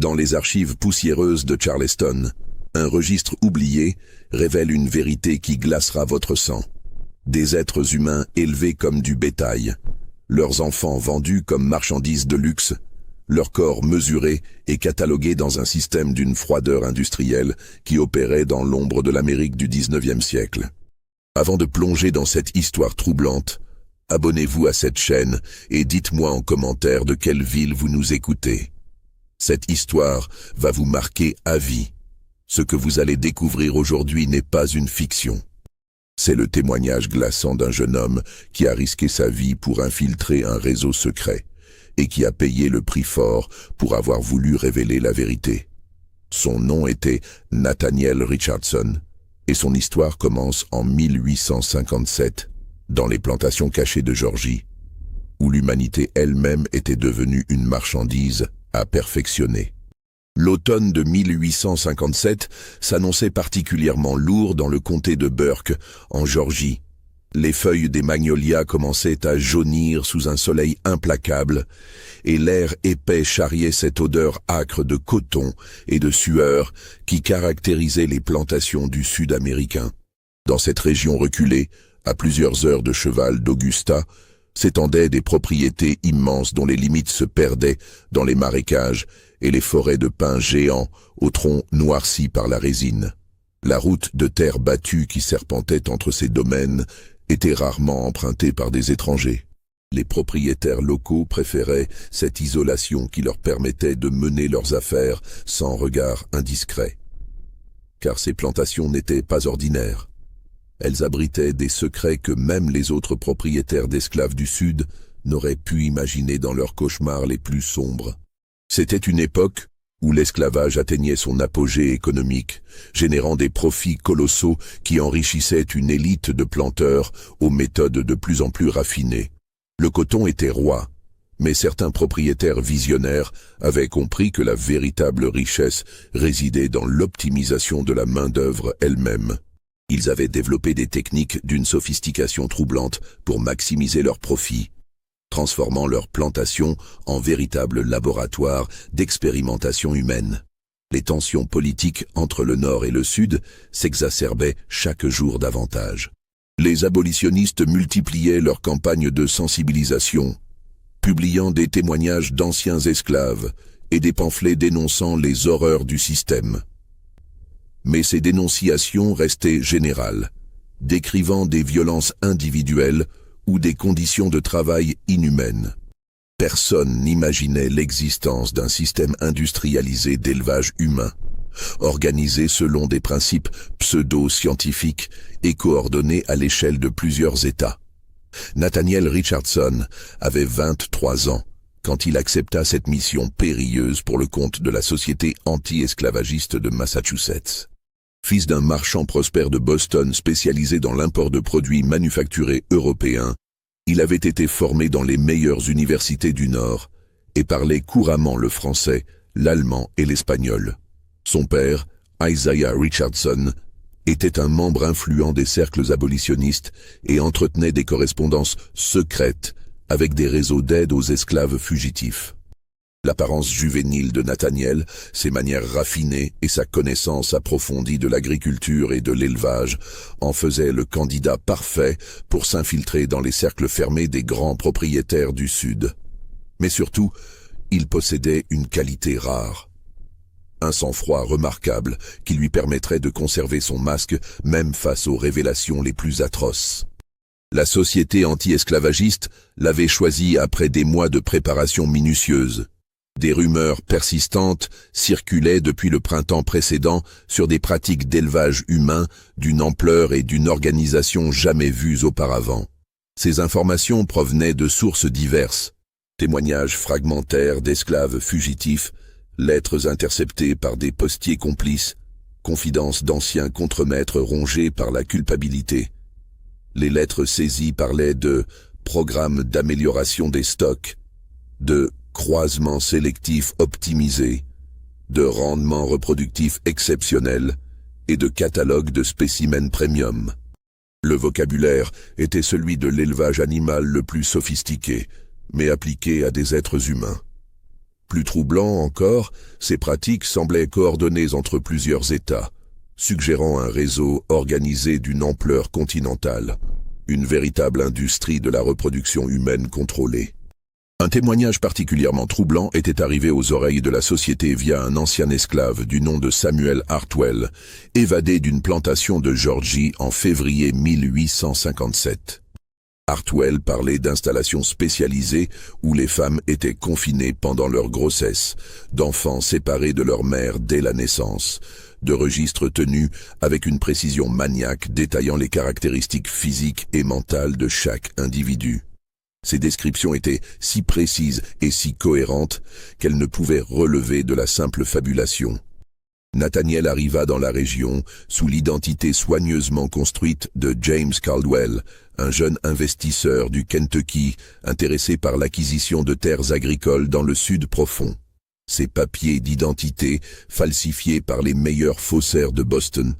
Dans les archives poussiéreuses de Charleston, un registre oublié révèle une vérité qui glacera votre sang. Des êtres humains élevés comme du bétail, leurs enfants vendus comme marchandises de luxe, leurs corps mesurés et catalogués dans un système d'une froideur industrielle qui opérait dans l'ombre de l'Amérique du XIXe siècle. Avant de plonger dans cette histoire troublante, abonnez-vous à cette chaîne et dites-moi en commentaire de quelle ville vous nous écoutez. Cette histoire va vous marquer à vie. Ce que vous allez découvrir aujourd'hui n'est pas une fiction. C'est le témoignage glaçant d'un jeune homme qui a risqué sa vie pour infiltrer un réseau secret et qui a payé le prix fort pour avoir voulu révéler la vérité. Son nom était Nathaniel Richardson et son histoire commence en 1857 dans les plantations cachées de Géorgie, où l'humanité elle-même était devenue une marchandise à perfectionner. L'automne de 1857 s'annonçait particulièrement lourd dans le comté de Burke, en Géorgie. Les feuilles des magnolias commençaient à jaunir sous un soleil implacable, et l'air épais charriait cette odeur âcre de coton et de sueur qui caractérisait les plantations du sud américain. Dans cette région reculée, à plusieurs heures de cheval d'Augusta, s'étendaient des propriétés immenses dont les limites se perdaient dans les marécages et les forêts de pins géants aux troncs noircis par la résine. La route de terre battue qui serpentait entre ces domaines était rarement empruntée par des étrangers. Les propriétaires locaux préféraient cette isolation qui leur permettait de mener leurs affaires sans regard indiscret. Car ces plantations n'étaient pas ordinaires. Elles abritaient des secrets que même les autres propriétaires d'esclaves du Sud n'auraient pu imaginer dans leurs cauchemars les plus sombres. C'était une époque où l'esclavage atteignait son apogée économique, générant des profits colossaux qui enrichissaient une élite de planteurs aux méthodes de plus en plus raffinées. Le coton était roi, mais certains propriétaires visionnaires avaient compris que la véritable richesse résidait dans l'optimisation de la main-d'œuvre elle-même. Ils avaient développé des techniques d'une sophistication troublante pour maximiser leurs profits, transformant leurs plantations en véritables laboratoires d'expérimentation humaine. Les tensions politiques entre le Nord et le Sud s'exacerbaient chaque jour davantage. Les abolitionnistes multipliaient leurs campagnes de sensibilisation, publiant des témoignages d'anciens esclaves et des pamphlets dénonçant les horreurs du système. Mais ces dénonciations restaient générales, décrivant des violences individuelles ou des conditions de travail inhumaines. Personne n'imaginait l'existence d'un système industrialisé d'élevage humain, organisé selon des principes pseudo-scientifiques et coordonné à l'échelle de plusieurs États. Nathaniel Richardson avait 23 ans quand il accepta cette mission périlleuse pour le compte de la Société anti-esclavagiste de Massachusetts. Fils d'un marchand prospère de Boston spécialisé dans l'import de produits manufacturés européens, il avait été formé dans les meilleures universités du Nord et parlait couramment le français, l'allemand et l'espagnol. Son père, Isaiah Richardson, était un membre influent des cercles abolitionnistes et entretenait des correspondances secrètes avec des réseaux d'aide aux esclaves fugitifs. L'apparence juvénile de Nathaniel, ses manières raffinées et sa connaissance approfondie de l'agriculture et de l'élevage en faisaient le candidat parfait pour s'infiltrer dans les cercles fermés des grands propriétaires du Sud. Mais surtout, il possédait une qualité rare. Un sang-froid remarquable qui lui permettrait de conserver son masque même face aux révélations les plus atroces. La société anti-esclavagiste l'avait choisi après des mois de préparation minutieuse. Des rumeurs persistantes circulaient depuis le printemps précédent sur des pratiques d'élevage humain d'une ampleur et d'une organisation jamais vues auparavant. Ces informations provenaient de sources diverses, témoignages fragmentaires d'esclaves fugitifs, lettres interceptées par des postiers complices, confidences d'anciens contremaîtres rongés par la culpabilité. Les lettres saisies parlaient de programmes d'amélioration des stocks, de croisements sélectifs optimisés, de rendements reproductifs exceptionnels et de catalogues de spécimens premium. Le vocabulaire était celui de l'élevage animal le plus sophistiqué, mais appliqué à des êtres humains. Plus troublant encore, ces pratiques semblaient coordonnées entre plusieurs États, suggérant un réseau organisé d'une ampleur continentale, une véritable industrie de la reproduction humaine contrôlée. Un témoignage particulièrement troublant était arrivé aux oreilles de la société via un ancien esclave du nom de Samuel Hartwell, évadé d'une plantation de Georgie en février 1857. Hartwell parlait d'installations spécialisées où les femmes étaient confinées pendant leur grossesse, d'enfants séparés de leur mère dès la naissance, de registres tenus avec une précision maniaque détaillant les caractéristiques physiques et mentales de chaque individu. Ces descriptions étaient si précises et si cohérentes qu'elles ne pouvaient relever de la simple fabulation. Nathaniel arriva dans la région sous l'identité soigneusement construite de James Caldwell, un jeune investisseur du Kentucky intéressé par l'acquisition de terres agricoles dans le sud profond. Ses papiers d'identité, falsifiés par les meilleurs faussaires de Boston,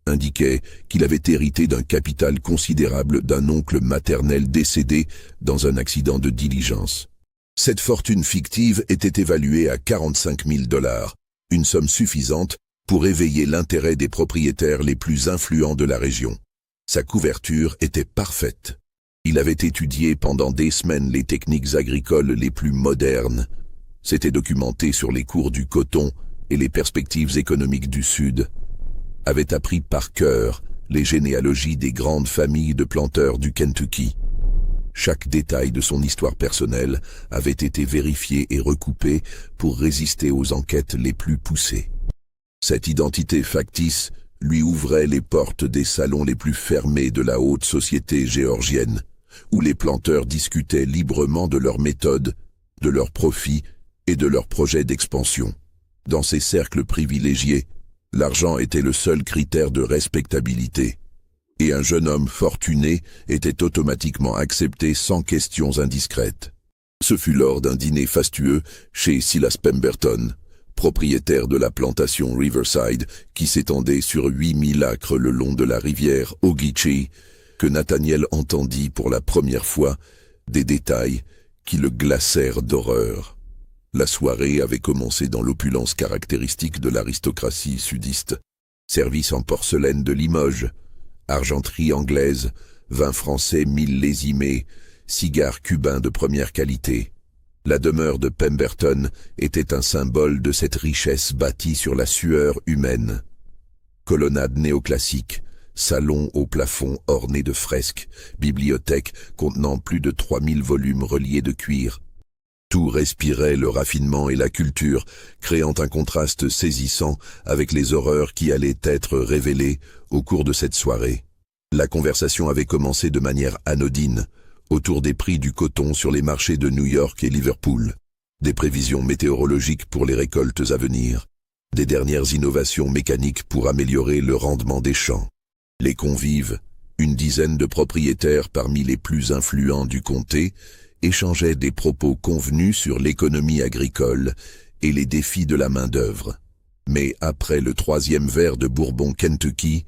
indiquaient qu'il avait hérité d'un capital considérable d'un oncle maternel décédé dans un accident de diligence. Cette fortune fictive était évaluée à 45 000 $, une somme suffisante pour éveiller l'intérêt des propriétaires les plus influents de la région. Sa couverture était parfaite. Il avait étudié pendant des semaines les techniques agricoles les plus modernes, s'était documenté sur les cours du coton et les perspectives économiques du Sud, avait appris par cœur les généalogies des grandes familles de planteurs du Kentucky. Chaque détail de son histoire personnelle avait été vérifié et recoupé pour résister aux enquêtes les plus poussées. Cette identité factice lui ouvrait les portes des salons les plus fermés de la haute société géorgienne, où les planteurs discutaient librement de leurs méthodes, de leurs profits et de leurs projets d'expansion. Dans ces cercles privilégiés, l'argent était le seul critère de respectabilité, et un jeune homme fortuné était automatiquement accepté sans questions indiscrètes. Ce fut lors d'un dîner fastueux chez Silas Pemberton, propriétaire de la plantation Riverside qui s'étendait sur 8000 acres le long de la rivière Ogeechee, que Nathaniel entendit pour la première fois des détails qui le glacèrent d'horreur. La soirée avait commencé dans l'opulence caractéristique de l'aristocratie sudiste. Service en porcelaine de Limoges, argenterie anglaise, vin français millésimé, cigares cubains de première qualité. La demeure de Pemberton était un symbole de cette richesse bâtie sur la sueur humaine. Colonnade néoclassique, salon au plafond orné de fresques, bibliothèque contenant plus de 3000 volumes reliés de cuir. Tout respirait le raffinement et la culture, créant un contraste saisissant avec les horreurs qui allaient être révélées au cours de cette soirée. La conversation avait commencé de manière anodine, autour des prix du coton sur les marchés de New York et Liverpool, des prévisions météorologiques pour les récoltes à venir, des dernières innovations mécaniques pour améliorer le rendement des champs. Les convives, une dizaine de propriétaires parmi les plus influents du comté, échangeaient des propos convenus sur l'économie agricole et les défis de la main-d'œuvre. Mais après le 3e verre de Bourbon Kentucky,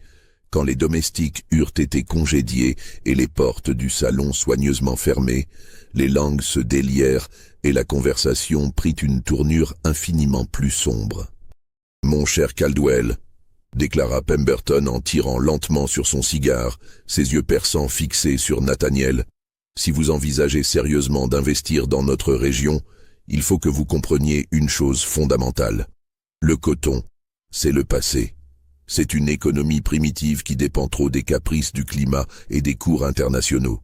quand les domestiques eurent été congédiés et les portes du salon soigneusement fermées, les langues se délièrent et la conversation prit une tournure infiniment plus sombre. « Mon cher Caldwell », déclara Pemberton en tirant lentement sur son cigare, ses yeux perçants fixés sur Nathaniel, « si vous envisagez sérieusement d'investir dans notre région, il faut que vous compreniez une chose fondamentale. Le coton, c'est le passé. C'est une économie primitive qui dépend trop des caprices du climat et des cours internationaux.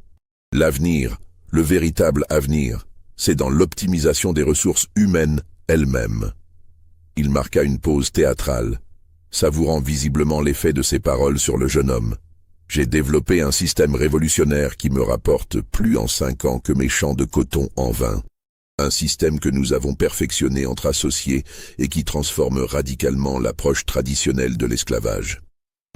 L'avenir, le véritable avenir, c'est dans l'optimisation des ressources humaines elles-mêmes. » Il marqua une pause théâtrale, savourant visiblement l'effet de ses paroles sur le jeune homme. « J'ai développé un système révolutionnaire qui me rapporte plus en 5 ans que mes champs de coton en 20. Un système que nous avons perfectionné entre associés et qui transforme radicalement l'approche traditionnelle de l'esclavage. »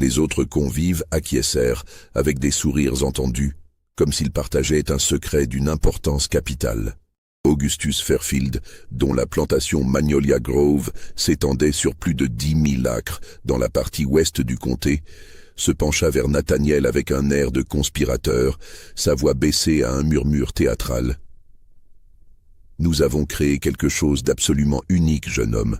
Les autres convives acquiescèrent avec des sourires entendus, comme s'ils partageaient un secret d'une importance capitale. Augustus Fairfield, dont la plantation Magnolia Grove s'étendait sur plus de 10 000 acres dans la partie ouest du comté, se pencha vers Nathaniel avec un air de conspirateur, sa voix baissée à un murmure théâtral. « Nous avons créé quelque chose d'absolument unique, jeune homme.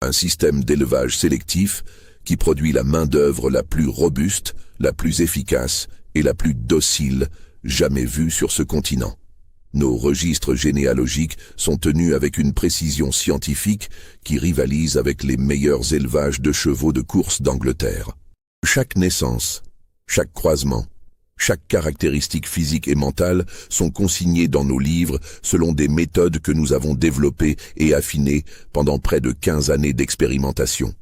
Un système d'élevage sélectif qui produit la main-d'œuvre la plus robuste, la plus efficace et la plus docile jamais vue sur ce continent. Nos registres généalogiques sont tenus avec une précision scientifique qui rivalise avec les meilleurs élevages de chevaux de course d'Angleterre. Chaque naissance, chaque croisement, chaque caractéristique physique et mentale sont consignés dans nos livres selon des méthodes que nous avons développées et affinées pendant près de 15 années d'expérimentation.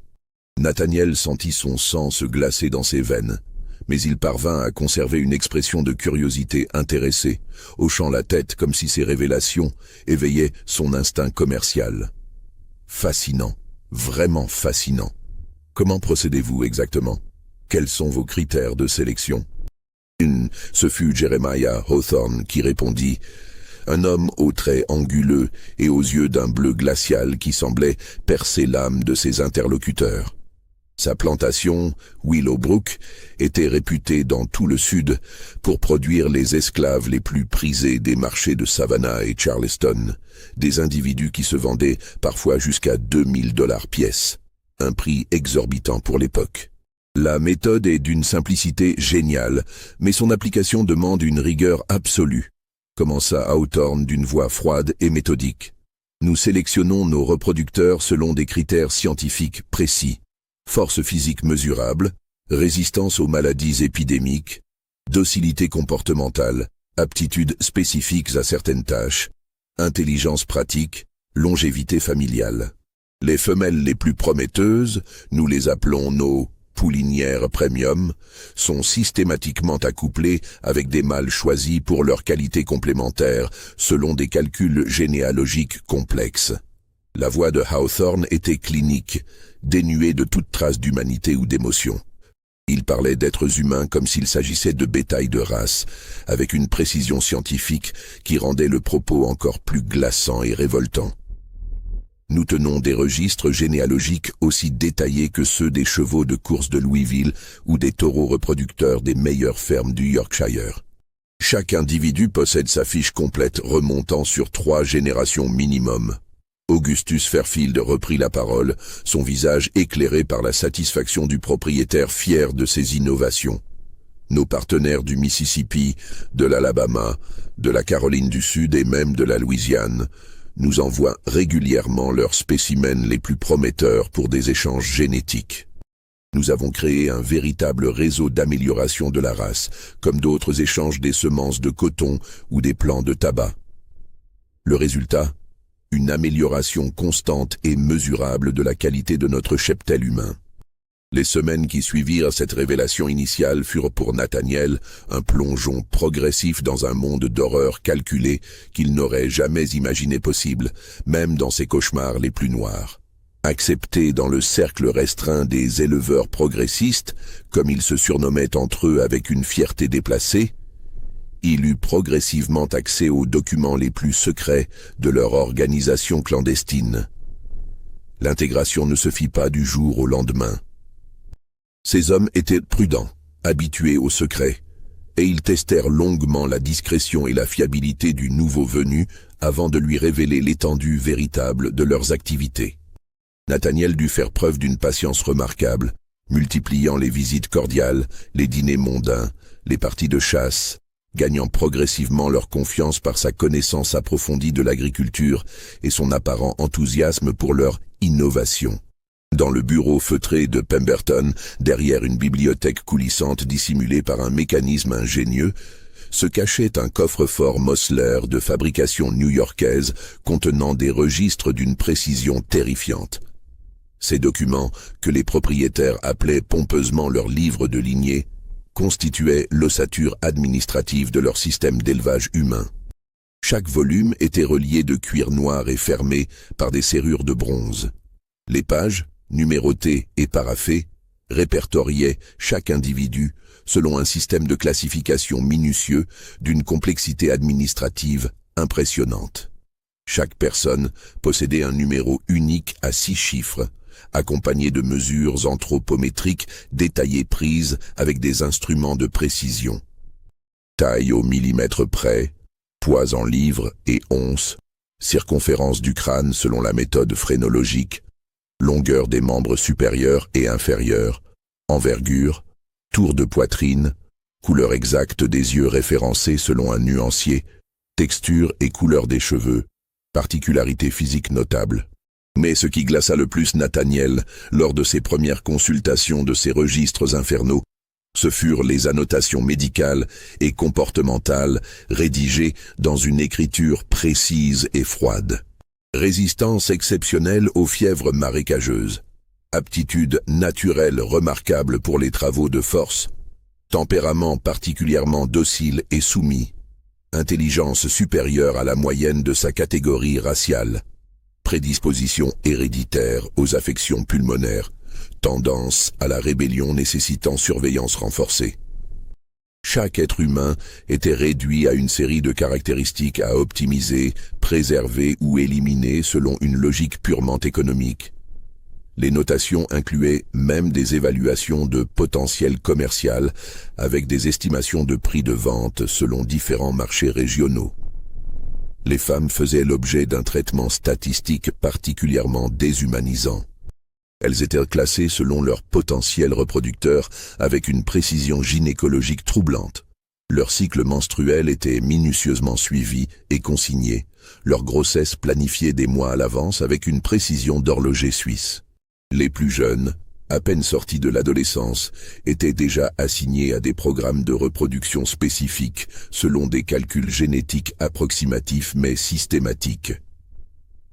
Nathaniel sentit son sang se glacer dans ses veines, mais il parvint à conserver une expression de curiosité intéressée, hochant la tête comme si ces révélations éveillaient son instinct commercial. Fascinant, vraiment fascinant. Comment procédez-vous exactement? Quels sont vos critères de sélection? Ce fut Jeremiah Hawthorne qui répondit, un homme aux traits anguleux et aux yeux d'un bleu glacial qui semblait percer l'âme de ses interlocuteurs. Sa plantation, Willowbrook, était réputée dans tout le sud pour produire les esclaves les plus prisés des marchés de Savannah et Charleston, des individus qui se vendaient parfois jusqu'à 2000 $ pièce, un prix exorbitant pour l'époque. La méthode est d'une simplicité géniale, mais son application demande une rigueur absolue, commença Hawthorne d'une voix froide et méthodique. Nous sélectionnons nos reproducteurs selon des critères scientifiques précis. Force physique mesurable, résistance aux maladies épidémiques, docilité comportementale, aptitudes spécifiques à certaines tâches, intelligence pratique, longévité familiale. Les femelles les plus prometteuses, nous les appelons nos poulinières premium, sont systématiquement accouplées avec des mâles choisis pour leurs qualités complémentaires selon des calculs généalogiques complexes. La voix de Hawthorne était clinique, dénuée de toute trace d'humanité ou d'émotion. Il parlait d'êtres humains comme s'il s'agissait de bétail de race, avec une précision scientifique qui rendait le propos encore plus glaçant et révoltant. Nous tenons des registres généalogiques aussi détaillés que ceux des chevaux de course de Louisville ou des taureaux reproducteurs des meilleures fermes du Yorkshire. Chaque individu possède sa fiche complète remontant sur 3 générations minimum. Augustus Fairfield reprit la parole, son visage éclairé par la satisfaction du propriétaire fier de ses innovations. Nos partenaires du Mississippi, de l'Alabama, de la Caroline du Sud et même de la Louisiane nous envoient régulièrement leurs spécimens les plus prometteurs pour des échanges génétiques. Nous avons créé un véritable réseau d'amélioration de la race, comme d'autres échangent des semences de coton ou des plants de tabac. Le résultat ? Une amélioration constante et mesurable de la qualité de notre cheptel humain. Les semaines qui suivirent cette révélation initiale furent pour Nathaniel un plongeon progressif dans un monde d'horreur calculé qu'il n'aurait jamais imaginé possible, même dans ses cauchemars les plus noirs. Accepté dans le cercle restreint des éleveurs progressistes, comme ils se surnommaient entre eux avec une fierté déplacée, il eut progressivement accès aux documents les plus secrets de leur organisation clandestine. L'intégration ne se fit pas du jour au lendemain. Ces hommes étaient prudents, habitués au secret, et ils testèrent longuement la discrétion et la fiabilité du nouveau venu avant de lui révéler l'étendue véritable de leurs activités. Nathaniel dut faire preuve d'une patience remarquable, multipliant les visites cordiales, les dîners mondains, les parties de chasse, gagnant progressivement leur confiance par sa connaissance approfondie de l'agriculture et son apparent enthousiasme pour leur innovation. Dans le bureau feutré de Pemberton, derrière une bibliothèque coulissante dissimulée par un mécanisme ingénieux, se cachait un coffre-fort Mosler de fabrication new-yorkaise contenant des registres d'une précision terrifiante. Ces documents, que les propriétaires appelaient pompeusement leurs livres de lignée, constituaient l'ossature administrative de leur système d'élevage humain. Chaque volume était relié de cuir noir et fermé par des serrures de bronze. Les pages, numérotées et paraphées, répertoriaient chaque individu selon un système de classification minutieux d'une complexité administrative impressionnante. Chaque personne possédait un numéro unique à 6 chiffres, accompagné de mesures anthropométriques détaillées prises avec des instruments de précision. Taille au millimètre près, poids en livres et onces, circonférence du crâne selon la méthode phrénologique, longueur des membres supérieurs et inférieurs, envergure, tour de poitrine, couleur exacte des yeux référencés selon un nuancier, texture et couleur des cheveux, particularité physique notable. Mais ce qui glaça le plus Nathaniel lors de ses premières consultations de ces registres infernaux, ce furent les annotations médicales et comportementales rédigées dans une écriture précise et froide. Résistance exceptionnelle aux fièvres marécageuses, aptitude naturelle remarquable pour les travaux de force, tempérament particulièrement docile et soumis, intelligence supérieure à la moyenne de sa catégorie raciale, prédisposition héréditaire aux affections pulmonaires, tendance à la rébellion nécessitant surveillance renforcée. Chaque être humain était réduit à une série de caractéristiques à optimiser, préserver ou éliminer selon une logique purement économique. Les notations incluaient même des évaluations de potentiel commercial avec des estimations de prix de vente selon différents marchés régionaux. Les femmes faisaient l'objet d'un traitement statistique particulièrement déshumanisant. Elles étaient classées selon leur potentiel reproducteur avec une précision gynécologique troublante. Leur cycle menstruel était minutieusement suivi et consigné, leur grossesse planifiée des mois à l'avance avec une précision d'horloger suisse. Les plus jeunes, à peine sortis de l'adolescence, étaient déjà assignés à des programmes de reproduction spécifiques selon des calculs génétiques approximatifs mais systématiques.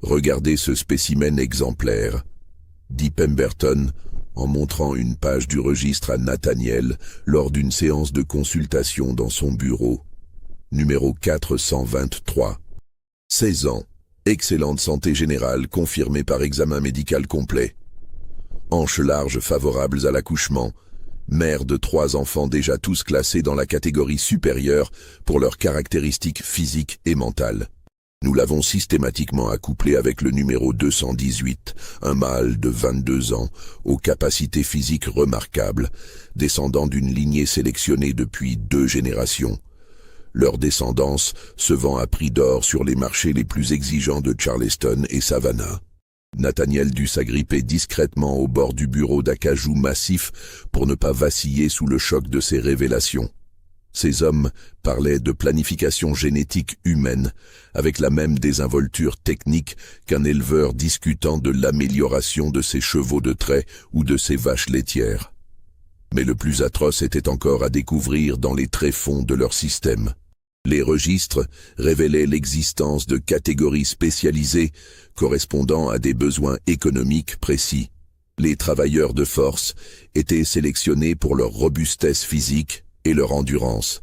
Regardez ce spécimen exemplaire, dit Pemberton en montrant une page du registre à Nathaniel lors d'une séance de consultation dans son bureau. Numéro 423. 16 ans, excellente santé générale confirmée par examen médical complet. Hanches larges favorables à l'accouchement, mère de 3 enfants déjà tous classés dans la catégorie supérieure pour leurs caractéristiques physiques et mentales. Nous l'avons systématiquement accouplé avec le numéro 218, un mâle de 22 ans, aux capacités physiques remarquables, descendant d'une lignée sélectionnée depuis 2 générations. Leur descendance se vend à prix d'or sur les marchés les plus exigeants de Charleston et Savannah. Nathaniel dut s'agripper discrètement au bord du bureau d'acajou massif pour ne pas vaciller sous le choc de ces révélations. Ces hommes parlaient de planification génétique humaine, avec la même désinvolture technique qu'un éleveur discutant de l'amélioration de ses chevaux de trait ou de ses vaches laitières. Mais le plus atroce était encore à découvrir dans les tréfonds de leur système. Les registres révélaient l'existence de catégories spécialisées correspondant à des besoins économiques précis. Les travailleurs de force étaient sélectionnés pour leur robustesse physique et leur endurance,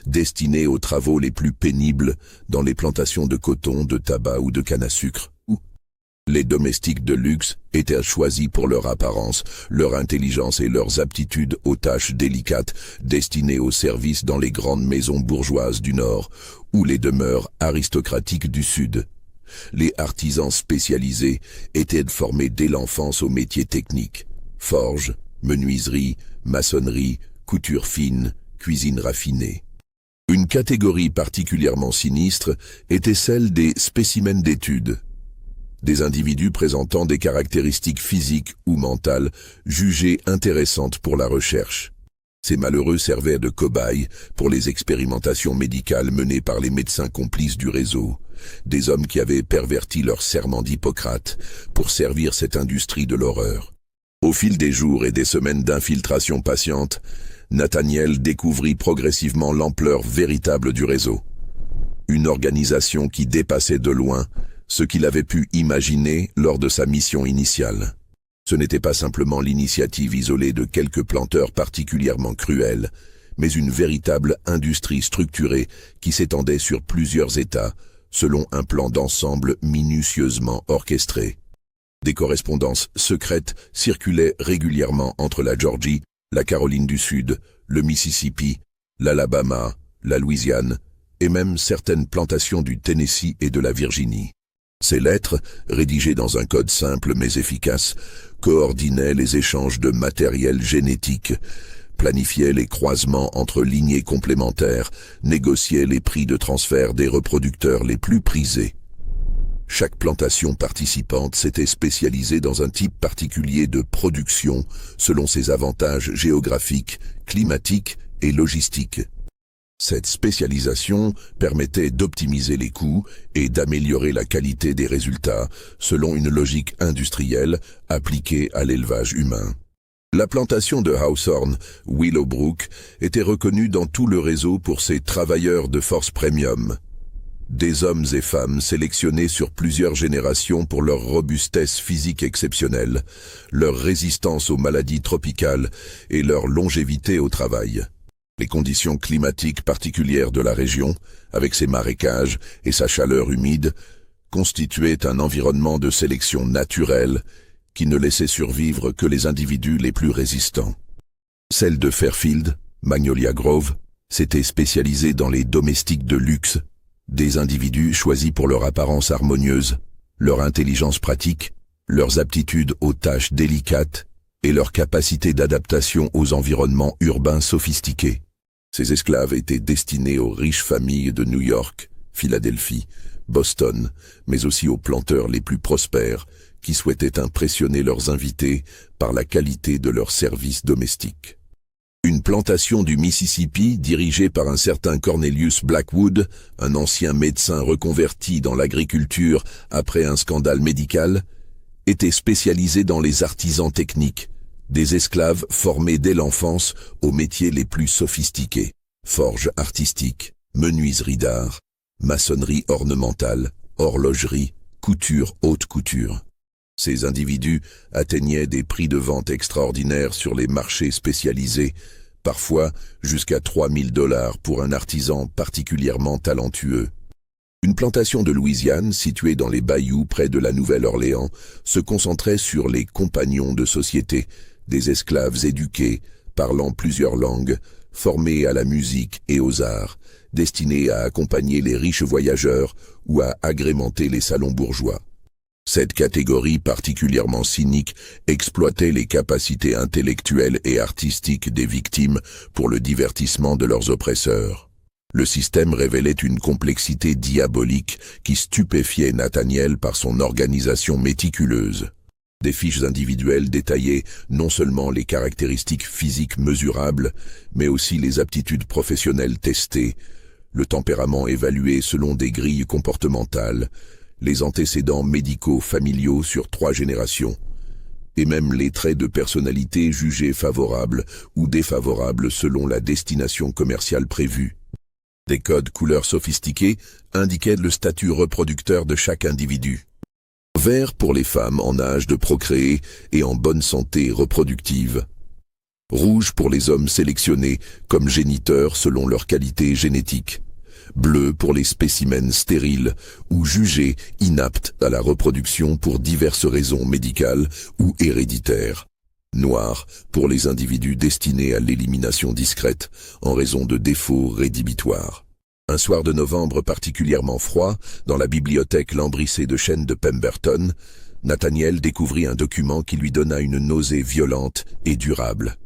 destinés aux travaux les plus pénibles dans les plantations de coton, de tabac ou de canne à sucre. Les domestiques de luxe étaient choisis pour leur apparence, leur intelligence et leurs aptitudes aux tâches délicates destinées au service dans les grandes maisons bourgeoises du Nord ou les demeures aristocratiques du Sud. Les artisans spécialisés étaient formés dès l'enfance aux métiers techniques, forge, menuiserie, maçonnerie, couture fine, cuisine raffinée. Une catégorie particulièrement sinistre était celle des spécimens d'études, des individus présentant des caractéristiques physiques ou mentales jugées intéressantes pour la recherche. Ces malheureux servaient de cobayes pour les expérimentations médicales menées par les médecins complices du réseau, des hommes qui avaient perverti leur serment d'Hippocrate pour servir cette industrie de l'horreur. Au fil des jours et des semaines d'infiltration patiente, Nathaniel découvrit progressivement l'ampleur véritable du réseau. Une organisation qui dépassait de loin ce qu'il avait pu imaginer lors de sa mission initiale. Ce n'était pas simplement l'initiative isolée de quelques planteurs particulièrement cruels, mais une véritable industrie structurée qui s'étendait sur plusieurs États, selon un plan d'ensemble minutieusement orchestré. Des correspondances secrètes circulaient régulièrement entre la Georgie, la Caroline du Sud, le Mississippi, l'Alabama, la Louisiane, et même certaines plantations du Tennessee et de la Virginie. Ces lettres, rédigées dans un code simple mais efficace, coordonnaient les échanges de matériel génétique, planifiaient les croisements entre lignées complémentaires, négociaient les prix de transfert des reproducteurs les plus prisés. Chaque plantation participante s'était spécialisée dans un type particulier de production selon ses avantages géographiques, climatiques et logistiques. Cette spécialisation permettait d'optimiser les coûts et d'améliorer la qualité des résultats selon une logique industrielle appliquée à l'élevage humain. La plantation de Hawthorne, Willowbrook, était reconnue dans tout le réseau pour ses travailleurs de force premium. Des hommes et femmes sélectionnés sur plusieurs générations pour leur robustesse physique exceptionnelle, leur résistance aux maladies tropicales et leur longévité au travail. Les conditions climatiques particulières de la région, avec ses marécages et sa chaleur humide, constituaient un environnement de sélection naturelle qui ne laissait survivre que les individus les plus résistants. Celle de Fairfield, Magnolia Grove, s'était spécialisée dans les domestiques de luxe, des individus choisis pour leur apparence harmonieuse, leur intelligence pratique, leurs aptitudes aux tâches délicates et leur capacité d'adaptation aux environnements urbains sophistiqués. Ces esclaves étaient destinés aux riches familles de New York, Philadelphie, Boston, mais aussi aux planteurs les plus prospères qui souhaitaient impressionner leurs invités par la qualité de leurs services domestiques. Une plantation du Mississippi, dirigée par un certain Cornelius Blackwood, un ancien médecin reconverti dans l'agriculture après un scandale médical, était spécialisée dans les artisans techniques, des esclaves formés dès l'enfance aux métiers les plus sophistiqués, forge artistique, menuiserie d'art, maçonnerie ornementale, horlogerie, couture haute couture. Ces individus atteignaient des prix de vente extraordinaires sur les marchés spécialisés, parfois jusqu'à $3 000 pour un artisan particulièrement talentueux. Une plantation de Louisiane, située dans les bayous près de la Nouvelle-Orléans, se concentrait sur les compagnons de société, des esclaves éduqués, parlant plusieurs langues, formés à la musique et aux arts, destinés à accompagner les riches voyageurs ou à agrémenter les salons bourgeois. Cette catégorie particulièrement cynique exploitait les capacités intellectuelles et artistiques des victimes pour le divertissement de leurs oppresseurs. Le système révélait une complexité diabolique qui stupéfiait Nathaniel par son organisation méticuleuse. Des fiches individuelles détaillaient non seulement les caractéristiques physiques mesurables, mais aussi les aptitudes professionnelles testées, le tempérament évalué selon des grilles comportementales, les antécédents médicaux familiaux sur 3 générations, et même les traits de personnalité jugés favorables ou défavorables selon la destination commerciale prévue. Des codes couleurs sophistiqués indiquaient le statut reproducteur de chaque individu. Vert pour les femmes en âge de procréer et en bonne santé reproductive. Rouge pour les hommes sélectionnés comme géniteurs selon leur qualité génétique. Bleu pour les spécimens stériles ou jugés inaptes à la reproduction pour diverses raisons médicales ou héréditaires. Noir pour les individus destinés à l'élimination discrète en raison de défauts rédhibitoires. Un soir de novembre particulièrement froid, dans la bibliothèque lambrissée de chênes de Pemberton, Nathaniel découvrit un document qui lui donna une nausée violente et durable.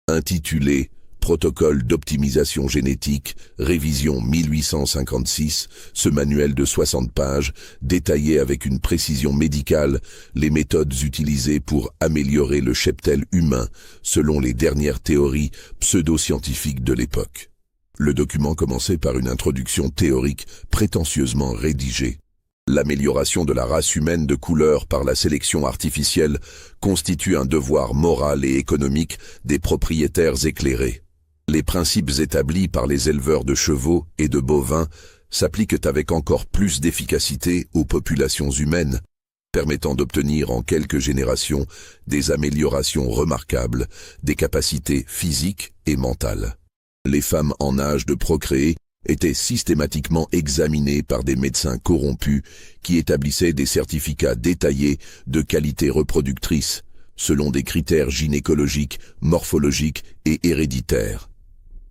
Intitulé « Protocole d'optimisation génétique, révision 1856 », ce manuel de 60 pages détaillait avec une précision médicale les méthodes utilisées pour améliorer le cheptel humain selon les dernières théories pseudo-scientifiques de l'époque. Le document commençait par une introduction théorique prétentieusement rédigée. L'amélioration de la race humaine de couleur par la sélection artificielle constitue un devoir moral et économique des propriétaires éclairés. Les principes établis par les éleveurs de chevaux et de bovins s'appliquent avec encore plus d'efficacité aux populations humaines, permettant d'obtenir en quelques générations des améliorations remarquables des capacités physiques et mentales. Les femmes en âge de procréer étaient systématiquement examinées par des médecins corrompus qui établissaient des certificats détaillés de qualité reproductrice, selon des critères gynécologiques, morphologiques et héréditaires.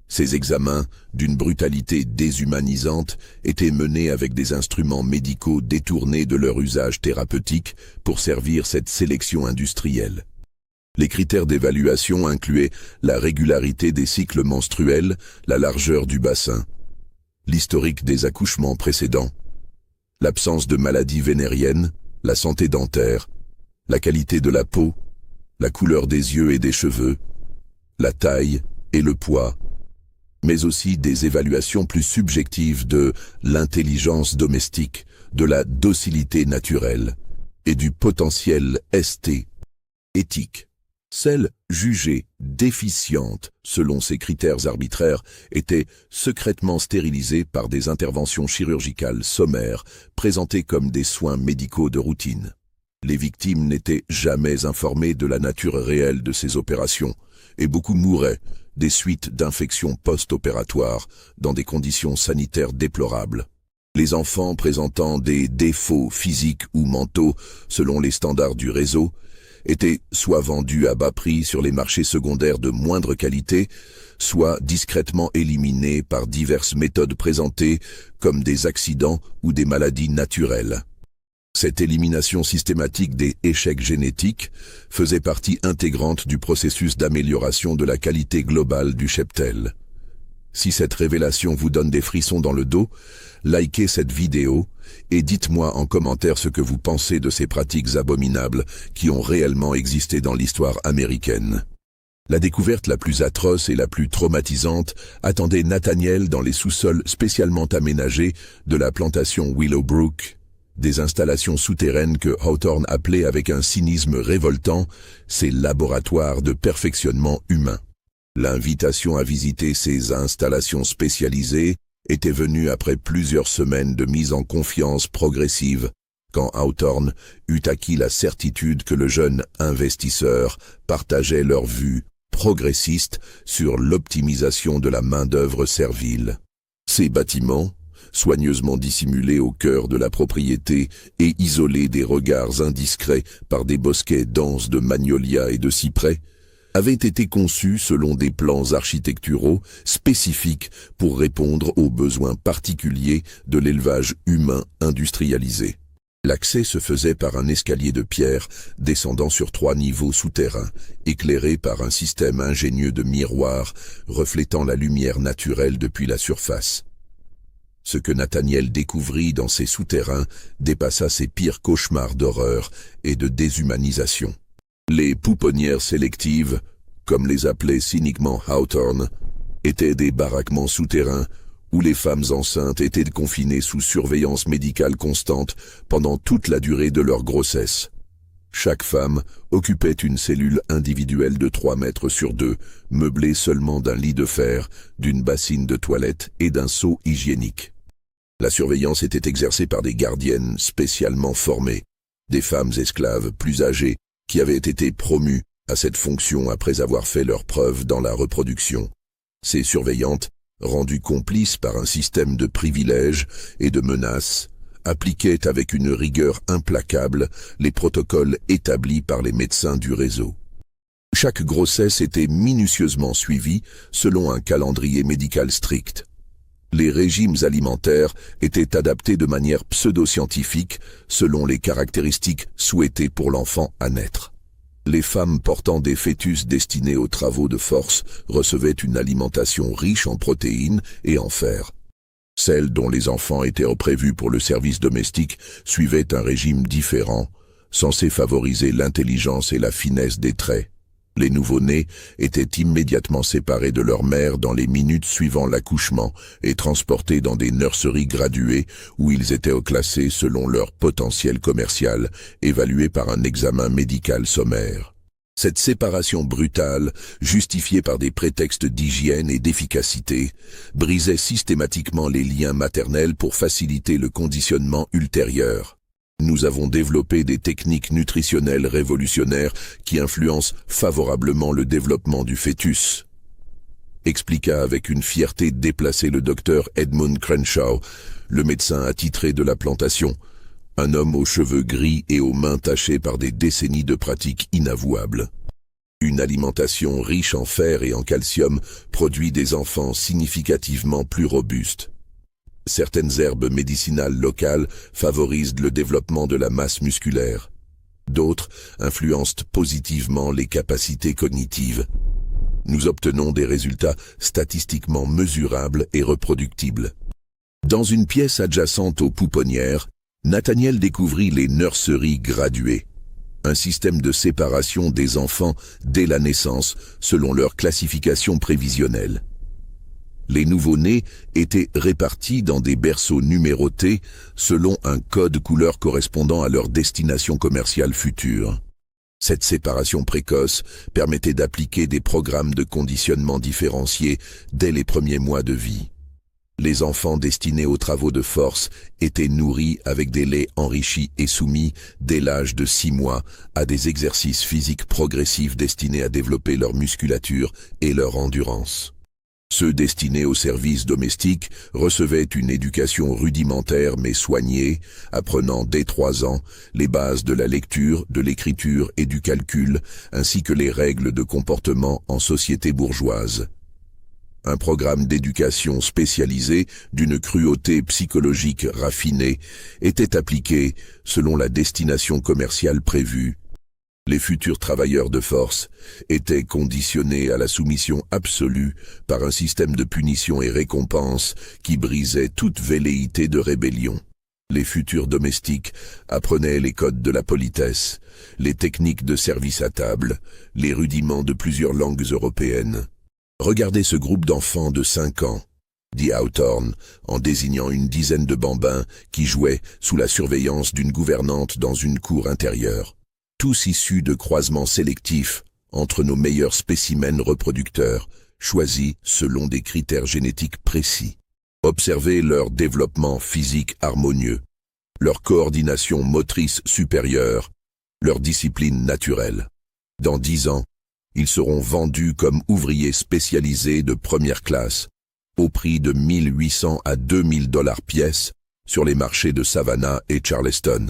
Ces examens, d'une brutalité déshumanisante, étaient menés avec des instruments médicaux détournés de leur usage thérapeutique pour servir cette sélection industrielle. Les critères d'évaluation incluaient la régularité des cycles menstruels, la largeur du bassin, l'historique des accouchements précédents, l'absence de maladies vénériennes, la santé dentaire, la qualité de la peau, la couleur des yeux et des cheveux, la taille et le poids, mais aussi des évaluations plus subjectives de l'intelligence domestique, de la docilité naturelle et du potentiel éthique. Celles jugées déficientes selon ces critères arbitraires étaient secrètement stérilisées par des interventions chirurgicales sommaires présentées comme des soins médicaux de routine. Les victimes n'étaient jamais informées de la nature réelle de ces opérations et beaucoup mouraient des suites d'infections post-opératoires dans des conditions sanitaires déplorables. Les enfants présentant des défauts physiques ou mentaux selon les standards du réseau étaient soit vendus à bas prix sur les marchés secondaires de moindre qualité, soit discrètement éliminés par diverses méthodes présentées comme des accidents ou des maladies naturelles. Cette élimination systématique des échecs génétiques faisait partie intégrante du processus d'amélioration de la qualité globale du cheptel. Si cette révélation vous donne des frissons dans le dos, likez cette vidéo et dites-moi en commentaire ce que vous pensez de ces pratiques abominables qui ont réellement existé dans l'histoire américaine. La découverte la plus atroce et la plus traumatisante attendait Nathaniel dans les sous-sols spécialement aménagés de la plantation Willowbrook, des installations souterraines que Hawthorne appelait avec un cynisme révoltant ses laboratoires de perfectionnement humain. L'invitation à visiter ces installations spécialisées était venue après plusieurs semaines de mise en confiance progressive, quand Hawthorne eut acquis la certitude que le jeune investisseur partageait leur vue progressiste sur l'optimisation de la main-d'œuvre servile. Ces bâtiments, soigneusement dissimulés au cœur de la propriété et isolés des regards indiscrets par des bosquets denses de magnolias et de cyprès, avaient été conçus selon des plans architecturaux spécifiques pour répondre aux besoins particuliers de l'élevage humain industrialisé. L'accès se faisait par un escalier de pierre descendant sur 3 niveaux souterrains, éclairé par un système ingénieux de miroirs reflétant la lumière naturelle depuis la surface. Ce que Nathaniel découvrit dans ces souterrains dépassa ses pires cauchemars d'horreur et de déshumanisation. Les pouponnières sélectives, comme les appelait cyniquement Hawthorne, étaient des baraquements souterrains où les femmes enceintes étaient confinées sous surveillance médicale constante pendant toute la durée de leur grossesse. Chaque femme occupait une cellule individuelle de 3 mètres sur 2, meublée seulement d'un lit de fer, d'une bassine de toilette et d'un seau hygiénique. La surveillance était exercée par des gardiennes spécialement formées, des femmes esclaves plus âgées qui avaient été promues à cette fonction après avoir fait leurs preuves dans la reproduction. Ces surveillantes, rendues complices par un système de privilèges et de menaces, appliquaient avec une rigueur implacable les protocoles établis par les médecins du réseau. Chaque grossesse était minutieusement suivie selon un calendrier médical strict. Les régimes alimentaires étaient adaptés de manière pseudo-scientifique selon les caractéristiques souhaitées pour l'enfant à naître. Les femmes portant des fœtus destinés aux travaux de force recevaient une alimentation riche en protéines et en fer. Celles dont les enfants étaient prévus pour le service domestique suivaient un régime différent, censé favoriser l'intelligence et la finesse des traits. Les nouveau-nés étaient immédiatement séparés de leur mère dans les minutes suivant l'accouchement et transportés dans des nurseries graduées où ils étaient classés selon leur potentiel commercial, évalué par un examen médical sommaire. Cette séparation brutale, justifiée par des prétextes d'hygiène et d'efficacité, brisait systématiquement les liens maternels pour faciliter le conditionnement ultérieur. Nous avons développé des techniques nutritionnelles révolutionnaires qui influencent favorablement le développement du fœtus, expliqua avec une fierté déplacée le docteur Edmund Crenshaw, le médecin attitré de la plantation, un homme aux cheveux gris et aux mains tachées par des décennies de pratiques inavouables. Une alimentation riche en fer et en calcium produit des enfants significativement plus robustes. Certaines herbes médicinales locales favorisent le développement de la masse musculaire. D'autres influencent positivement les capacités cognitives. Nous obtenons des résultats statistiquement mesurables et reproductibles. Dans une pièce adjacente aux pouponnières, Nathaniel découvrit les nurseries graduées, un système de séparation des enfants dès la naissance selon leur classification prévisionnelle. Les nouveau-nés étaient répartis dans des berceaux numérotés selon un code couleur correspondant à leur destination commerciale future. Cette séparation précoce permettait d'appliquer des programmes de conditionnement différenciés dès les premiers mois de vie. Les enfants destinés aux travaux de force étaient nourris avec des laits enrichis et soumis, dès l'âge de 6 mois, à des exercices physiques progressifs destinés à développer leur musculature et leur endurance. Ceux destinés au service domestique recevaient une éducation rudimentaire mais soignée, apprenant dès 3 ans les bases de la lecture, de l'écriture et du calcul, ainsi que les règles de comportement en société bourgeoise. Un programme d'éducation spécialisé d'une cruauté psychologique raffinée était appliqué selon la destination commerciale prévue. Les futurs travailleurs de force étaient conditionnés à la soumission absolue par un système de punition et récompense qui brisait toute velléité de rébellion. Les futurs domestiques apprenaient les codes de la politesse, les techniques de service à table, les rudiments de plusieurs langues européennes. Regardez ce groupe d'enfants de 5 ans, dit Hawthorne, en désignant une dizaine de bambins qui jouaient sous la surveillance d'une gouvernante dans une cour intérieure. Tous issus de croisements sélectifs entre nos meilleurs spécimens reproducteurs, choisis selon des critères génétiques précis. Observez leur développement physique harmonieux, leur coordination motrice supérieure, leur discipline naturelle. Dans 10 ans, ils seront vendus comme ouvriers spécialisés de première classe, au prix de 1 800 à 2 000 $ pièce sur les marchés de Savannah et Charleston.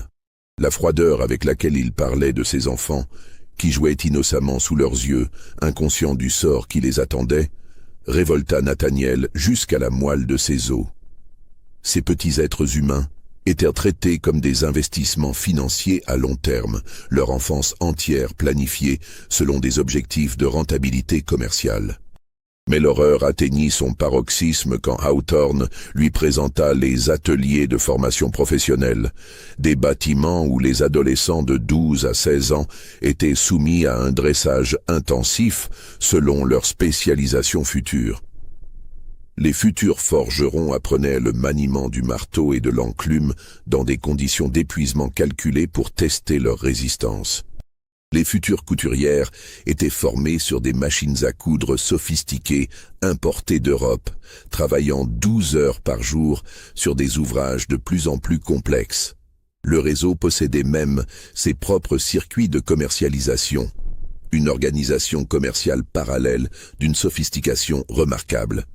La froideur avec laquelle il parlait de ses enfants, qui jouaient innocemment sous leurs yeux, inconscients du sort qui les attendait, révolta Nathaniel jusqu'à la moelle de ses os. Ces petits êtres humains étaient traités comme des investissements financiers à long terme, leur enfance entière planifiée selon des objectifs de rentabilité commerciale. Mais l'horreur atteignit son paroxysme quand Hawthorne lui présenta les ateliers de formation professionnelle, des bâtiments où les adolescents de 12 à 16 ans étaient soumis à un dressage intensif selon leur spécialisation future. Les futurs forgerons apprenaient le maniement du marteau et de l'enclume dans des conditions d'épuisement calculées pour tester leur résistance. Les futures couturières étaient formées sur des machines à coudre sophistiquées importées d'Europe, travaillant 12 heures par jour sur des ouvrages de plus en plus complexes. Le réseau possédait même ses propres circuits de commercialisation, une organisation commerciale parallèle d'une sophistication remarquable.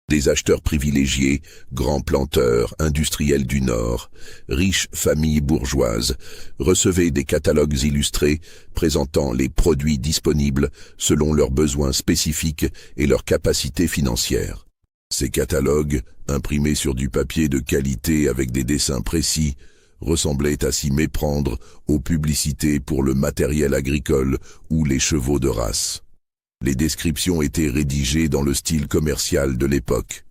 Des acheteurs privilégiés, grands planteurs, industriels du Nord, riches familles bourgeoises, recevaient des catalogues illustrés présentant les produits disponibles selon leurs besoins spécifiques et leurs capacités financières. Ces catalogues, imprimés sur du papier de qualité avec des dessins précis, ressemblaient à s'y méprendre aux publicités pour le matériel agricole ou les chevaux de race. Les descriptions étaient rédigées dans le style commercial de l'époque.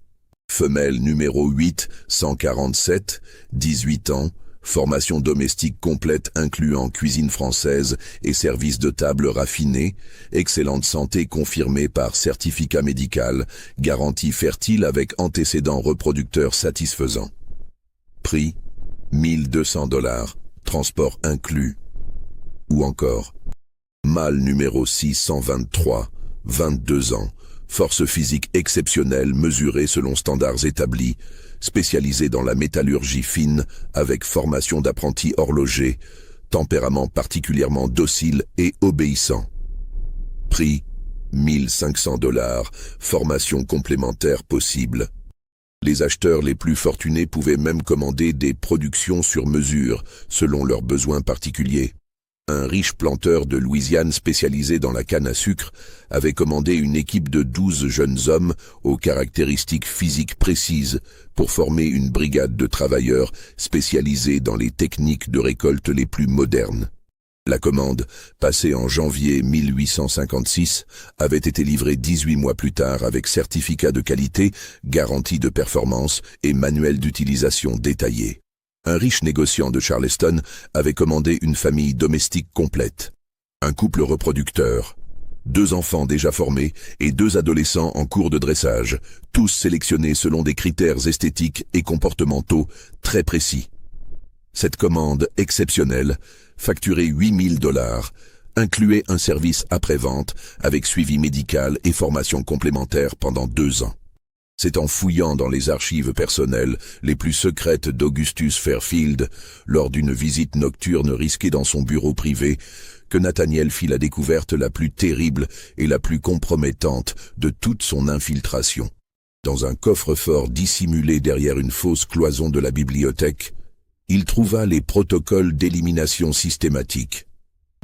Femelle numéro 8, 147, 18 ans, formation domestique complète incluant cuisine française et services de table raffinés, excellente santé confirmée par certificat médical, garantie fertile avec antécédents reproducteurs satisfaisants. Prix, 1 200 $, transport inclus. Ou encore, mâle numéro 623, 22 ans, force physique exceptionnelle mesurée selon standards établis, spécialisé dans la métallurgie fine avec formation d'apprenti horloger, tempérament particulièrement docile et obéissant. Prix, 1 500 $, formation complémentaire possible. Les acheteurs les plus fortunés pouvaient même commander des productions sur mesure selon leurs besoins particuliers. Un riche planteur de Louisiane spécialisé dans la canne à sucre avait commandé une équipe de 12 jeunes hommes aux caractéristiques physiques précises pour former une brigade de travailleurs spécialisés dans les techniques de récolte les plus modernes. La commande, passée en janvier 1856, avait été livrée 18 mois plus tard avec certificat de qualité, garantie de performance et manuel d'utilisation détaillé. Un riche négociant de Charleston avait commandé une famille domestique complète. Un couple reproducteur, 2 enfants déjà formés et 2 adolescents en cours de dressage, tous sélectionnés selon des critères esthétiques et comportementaux très précis. Cette commande exceptionnelle, facturée $8 000, incluait un service après-vente avec suivi médical et formation complémentaire pendant 2 ans. C'est en fouillant dans les archives personnelles les plus secrètes d'Augustus Fairfield, lors d'une visite nocturne risquée dans son bureau privé, que Nathaniel fit la découverte la plus terrible et la plus compromettante de toute son infiltration. Dans un coffre-fort dissimulé derrière une fausse cloison de la bibliothèque, il trouva les protocoles d'élimination systématique.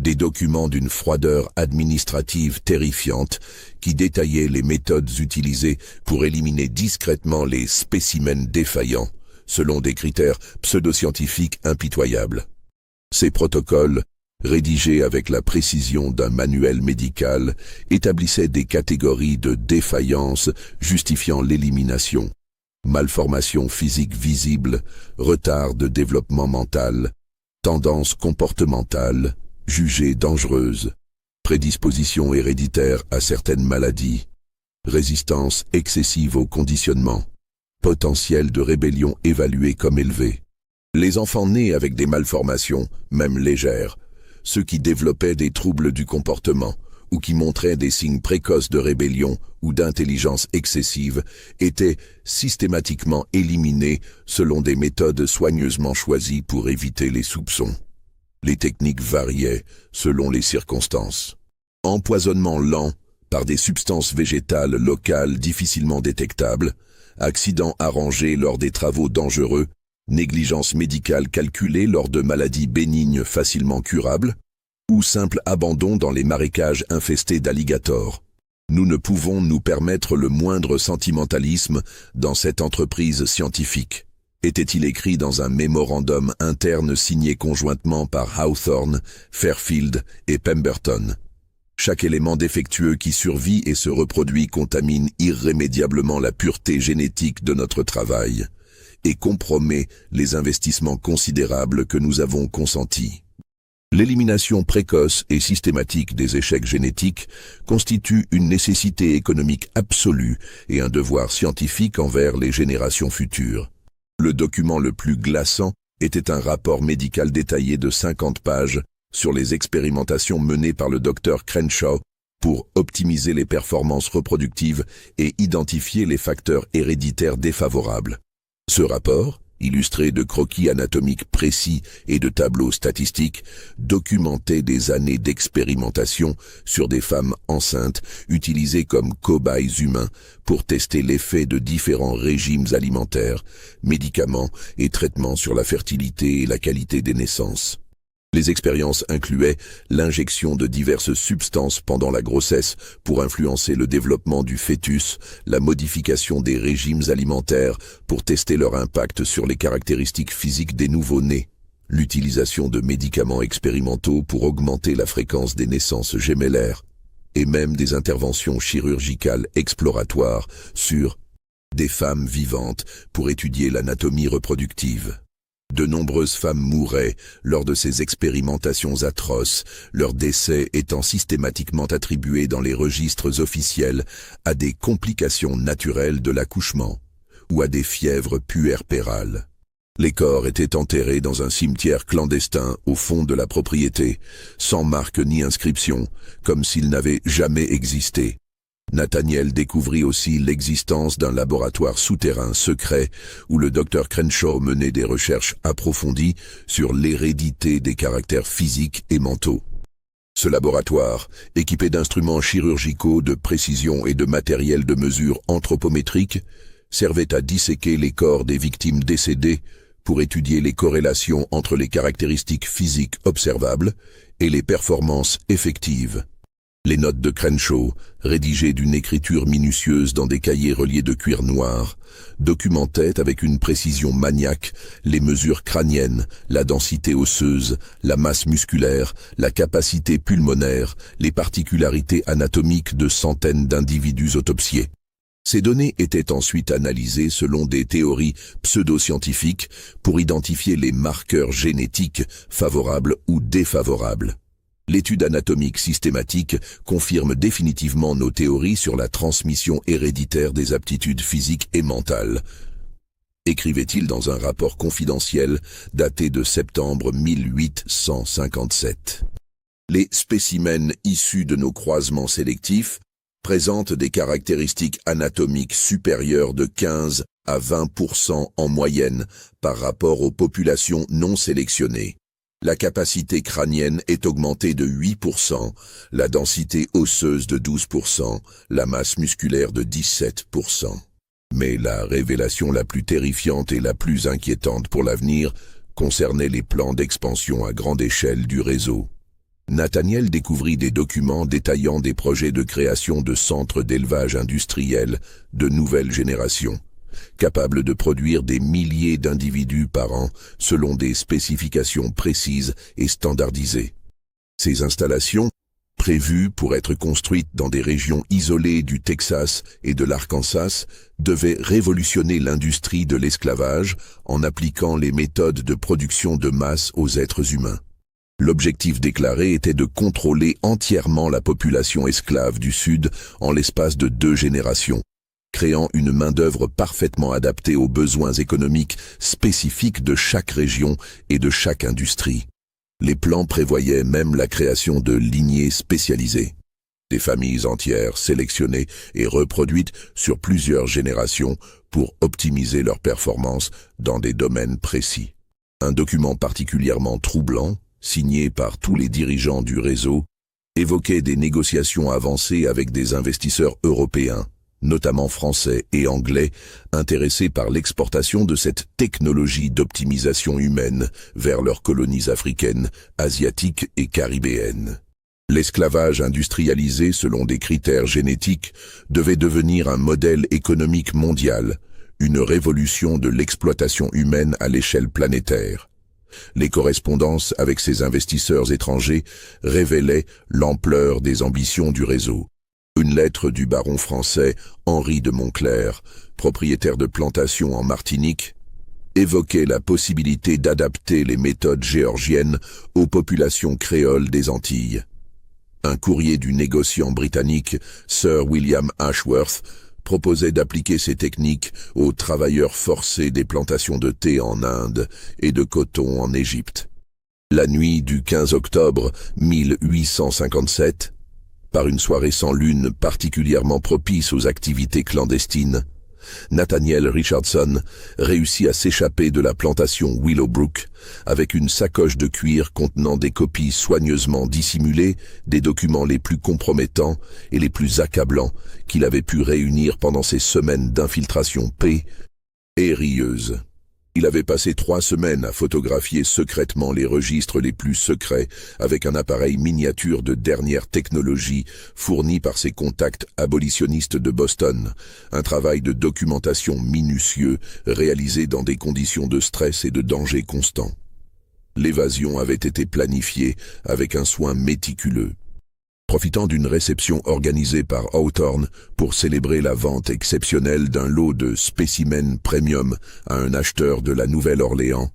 Des documents d'une froideur administrative terrifiante qui détaillaient les méthodes utilisées pour éliminer discrètement les spécimens défaillants, selon des critères pseudo-scientifiques impitoyables. Ces protocoles, rédigés avec la précision d'un manuel médical, établissaient des catégories de défaillance justifiant l'élimination: malformation physique visible, retard de développement mental, tendance comportementale, jugée dangereuse, prédisposition héréditaire à certaines maladies, résistance excessive au conditionnement, potentiel de rébellion évalué comme élevé. Les enfants nés avec des malformations, même légères, ceux qui développaient des troubles du comportement ou qui montraient des signes précoces de rébellion ou d'intelligence excessive, étaient systématiquement éliminés selon des méthodes soigneusement choisies pour éviter les soupçons. Les techniques variaient selon les circonstances. Empoisonnement lent par des substances végétales locales difficilement détectables, accidents arrangés lors des travaux dangereux, négligence médicale calculée lors de maladies bénignes facilement curables, ou simple abandon dans les marécages infestés d'alligators. Nous ne pouvons nous permettre le moindre sentimentalisme dans cette entreprise scientifique. Était-il écrit dans un mémorandum interne signé conjointement par Hawthorne, Fairfield et Pemberton. Chaque élément défectueux qui survit et se reproduit contamine irrémédiablement la pureté génétique de notre travail et compromet les investissements considérables que nous avons consentis. L'élimination précoce et systématique des échecs génétiques constitue une nécessité économique absolue et un devoir scientifique envers les générations futures. Le document le plus glaçant était un rapport médical détaillé de 50 pages sur les expérimentations menées par le docteur Crenshaw pour optimiser les performances reproductives et identifier les facteurs héréditaires défavorables. Ce rapport, illustré de croquis anatomiques précis et de tableaux statistiques, documentait des années d'expérimentation sur des femmes enceintes utilisées comme cobayes humains pour tester l'effet de différents régimes alimentaires, médicaments et traitements sur la fertilité et la qualité des naissances. Les expériences incluaient l'injection de diverses substances pendant la grossesse pour influencer le développement du fœtus, la modification des régimes alimentaires pour tester leur impact sur les caractéristiques physiques des nouveau-nés, l'utilisation de médicaments expérimentaux pour augmenter la fréquence des naissances gémellaires, et même des interventions chirurgicales exploratoires sur des femmes vivantes pour étudier l'anatomie reproductive. De nombreuses femmes mouraient lors de ces expérimentations atroces, leurs décès étant systématiquement attribués dans les registres officiels à des complications naturelles de l'accouchement ou à des fièvres puerpérales. Les corps étaient enterrés dans un cimetière clandestin au fond de la propriété, sans marque ni inscription, comme s'ils n'avaient jamais existé. Nathaniel découvrit aussi l'existence d'un laboratoire souterrain secret où le docteur Crenshaw menait des recherches approfondies sur l'hérédité des caractères physiques et mentaux. Ce laboratoire, équipé d'instruments chirurgicaux de précision et de matériel de mesure anthropométrique, servait à disséquer les corps des victimes décédées pour étudier les corrélations entre les caractéristiques physiques observables et les performances effectives. Les notes de Crenshaw, rédigées d'une écriture minutieuse dans des cahiers reliés de cuir noir, documentaient avec une précision maniaque les mesures crâniennes, la densité osseuse, la masse musculaire, la capacité pulmonaire, les particularités anatomiques de centaines d'individus autopsiés. Ces données étaient ensuite analysées selon des théories pseudo-scientifiques pour identifier les marqueurs génétiques favorables ou défavorables. L'étude anatomique systématique confirme définitivement nos théories sur la transmission héréditaire des aptitudes physiques et mentales, écrivait-il dans un rapport confidentiel daté de septembre 1857. Les spécimens issus de nos croisements sélectifs présentent des caractéristiques anatomiques supérieures de 15 à 20% en moyenne par rapport aux populations non sélectionnées. La capacité crânienne est augmentée de 8%, la densité osseuse de 12%, la masse musculaire de 17%. Mais la révélation la plus terrifiante et la plus inquiétante pour l'avenir concernait les plans d'expansion à grande échelle du réseau. Nathaniel découvrit des documents détaillant des projets de création de centres d'élevage industriel de nouvelle génération, capables de produire des milliers d'individus par an selon des spécifications précises et standardisées. Ces installations, prévues pour être construites dans des régions isolées du Texas et de l'Arkansas, devaient révolutionner l'industrie de l'esclavage en appliquant les méthodes de production de masse aux êtres humains. L'objectif déclaré était de contrôler entièrement la population esclave du Sud en l'espace de 2 générations, créant une main-d'œuvre parfaitement adaptée aux besoins économiques spécifiques de chaque région et de chaque industrie. Les plans prévoyaient même la création de lignées spécialisées, des familles entières sélectionnées et reproduites sur plusieurs générations pour optimiser leurs performances dans des domaines précis. Un document particulièrement troublant, signé par tous les dirigeants du réseau, évoquait des négociations avancées avec des investisseurs européens, notamment français et anglais, intéressés par l'exportation de cette technologie d'optimisation humaine vers leurs colonies africaines, asiatiques et caribéennes. L'esclavage industrialisé selon des critères génétiques devait devenir un modèle économique mondial, une révolution de l'exploitation humaine à l'échelle planétaire. Les correspondances avec ces investisseurs étrangers révélaient l'ampleur des ambitions du réseau. Une lettre du baron français Henri de Montclair, propriétaire de plantations en Martinique, évoquait la possibilité d'adapter les méthodes géorgiennes aux populations créoles des Antilles. Un courrier du négociant britannique Sir William Ashworth proposait d'appliquer ces techniques aux travailleurs forcés des plantations de thé en Inde et de coton en Égypte. La nuit du 15 octobre 1857, par une soirée sans lune particulièrement propice aux activités clandestines, Nathaniel Richardson réussit à s'échapper de la plantation Willowbrook avec une sacoche de cuir contenant des copies soigneusement dissimulées des documents les plus compromettants et les plus accablants qu'il avait pu réunir pendant ces semaines d'infiltration paix et rieuse. Il avait passé 3 semaines à photographier secrètement les registres les plus secrets avec un appareil miniature de dernière technologie fourni par ses contacts abolitionnistes de Boston, un travail de documentation minutieux réalisé dans des conditions de stress et de danger constant. L'évasion avait été planifiée avec un soin méticuleux. Profitant d'une réception organisée par Hawthorne pour célébrer la vente exceptionnelle d'un lot de spécimens premium à un acheteur de la Nouvelle-Orléans,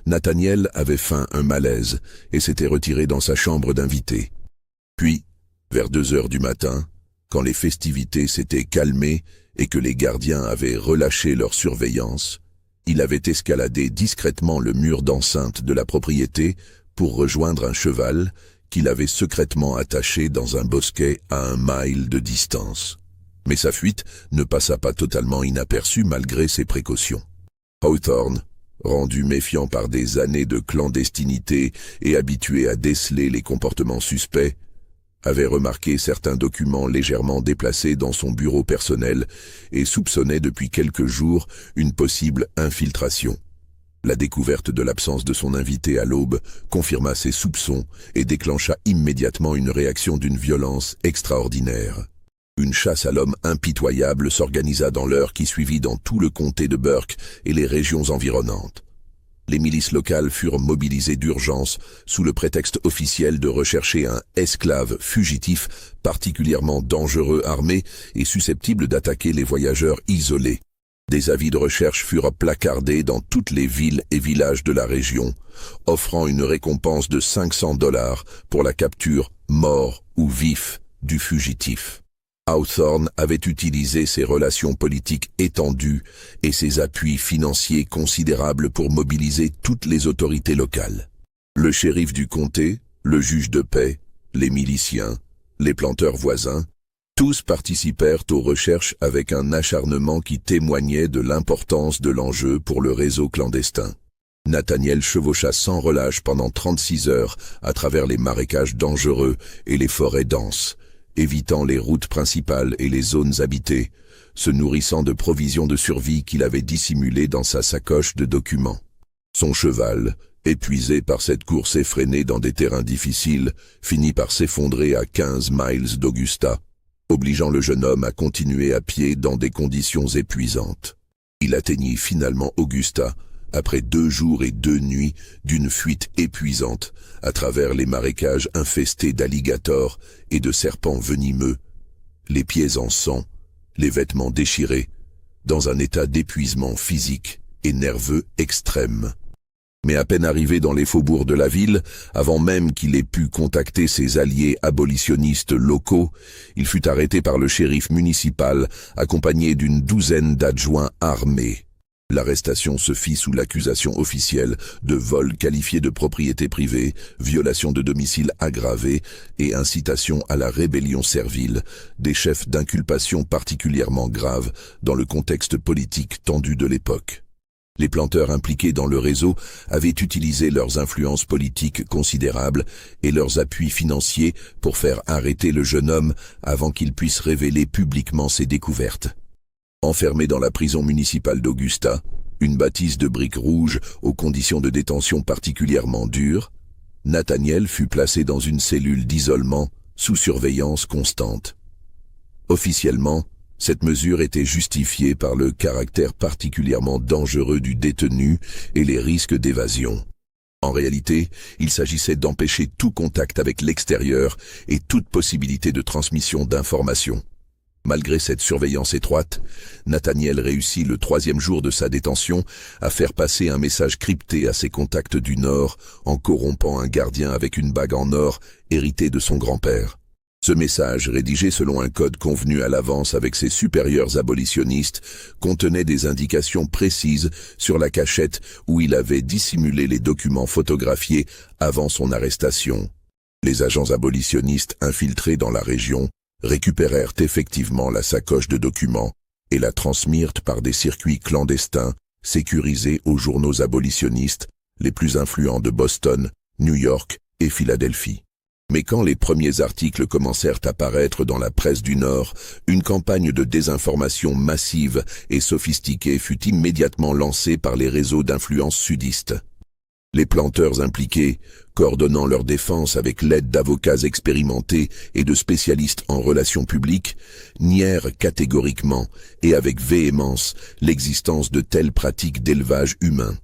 Nathaniel avait feint un malaise et s'était retiré dans sa chambre d'invité. Puis, vers 2 heures du matin, quand les festivités s'étaient calmées et que les gardiens avaient relâché leur surveillance, il avait escaladé discrètement le mur d'enceinte de la propriété pour rejoindre un cheval qu'il avait secrètement attaché dans un bosquet à 1 mile de distance. Mais sa fuite ne passa pas totalement inaperçue malgré ses précautions. Hawthorne, rendu méfiant par des années de clandestinité et habitué à déceler les comportements suspects, avait remarqué certains documents légèrement déplacés dans son bureau personnel et soupçonnait depuis quelques jours une possible infiltration. La découverte de l'absence de son invité à l'aube confirma ses soupçons et déclencha immédiatement une réaction d'une violence extraordinaire. Une chasse à l'homme impitoyable s'organisa dans l'heure qui suivit dans tout le comté de Burke et les régions environnantes. Les milices locales furent mobilisées d'urgence sous le prétexte officiel de rechercher un esclave fugitif particulièrement dangereux armé et susceptible d'attaquer les voyageurs isolés. Des avis de recherche furent placardés dans toutes les villes et villages de la région, offrant une récompense de $500 pour la capture, mort ou vif, du fugitif. Hawthorne avait utilisé ses relations politiques étendues et ses appuis financiers considérables pour mobiliser toutes les autorités locales. Le shérif du comté, le juge de paix, les miliciens, les planteurs voisins, tous participèrent aux recherches avec un acharnement qui témoignait de l'importance de l'enjeu pour le réseau clandestin. Nathaniel chevaucha sans relâche pendant 36 heures à travers les marécages dangereux et les forêts denses, évitant les routes principales et les zones habitées, se nourrissant de provisions de survie qu'il avait dissimulées dans sa sacoche de documents. Son cheval, épuisé par cette course effrénée dans des terrains difficiles, finit par s'effondrer à 15 miles d'Augusta, obligeant le jeune homme à continuer à pied dans des conditions épuisantes. Il atteignit finalement Augusta, après 2 jours et 2 nuits d'une fuite épuisante à travers les marécages infestés d'alligators et de serpents venimeux, les pieds en sang, les vêtements déchirés, dans un état d'épuisement physique et nerveux extrême. Mais à peine arrivé dans les faubourgs de la ville, avant même qu'il ait pu contacter ses alliés abolitionnistes locaux, il fut arrêté par le shérif municipal, accompagné d'une douzaine d'adjoints armés. L'arrestation se fit sous l'accusation officielle de vol qualifié de propriété privée, violation de domicile aggravée et incitation à la rébellion servile, des chefs d'inculpation particulièrement graves dans le contexte politique tendu de l'époque. Les planteurs impliqués dans le réseau avaient utilisé leurs influences politiques considérables et leurs appuis financiers pour faire arrêter le jeune homme avant qu'il puisse révéler publiquement ses découvertes. Enfermé dans la prison municipale d'Augusta, une bâtisse de briques rouges aux conditions de détention particulièrement dures, Nathaniel fut placé dans une cellule d'isolement sous surveillance constante. Officiellement, cette mesure était justifiée par le caractère particulièrement dangereux du détenu et les risques d'évasion. En réalité, il s'agissait d'empêcher tout contact avec l'extérieur et toute possibilité de transmission d'informations. Malgré cette surveillance étroite, Nathaniel réussit le 3e jour de sa détention à faire passer un message crypté à ses contacts du Nord en corrompant un gardien avec une bague en or héritée de son grand-père. Ce message, rédigé selon un code convenu à l'avance avec ses supérieurs abolitionnistes, contenait des indications précises sur la cachette où il avait dissimulé les documents photographiés avant son arrestation. Les agents abolitionnistes infiltrés dans la région récupérèrent effectivement la sacoche de documents et la transmirent par des circuits clandestins sécurisés aux journaux abolitionnistes les plus influents de Boston, New York et Philadelphie. Mais quand les premiers articles commencèrent à paraître dans la presse du Nord, une campagne de désinformation massive et sophistiquée fut immédiatement lancée par les réseaux d'influence sudistes. Les planteurs impliqués, coordonnant leur défense avec l'aide d'avocats expérimentés et de spécialistes en relations publiques, nièrent catégoriquement et avec véhémence l'existence de telles pratiques d'élevage humain.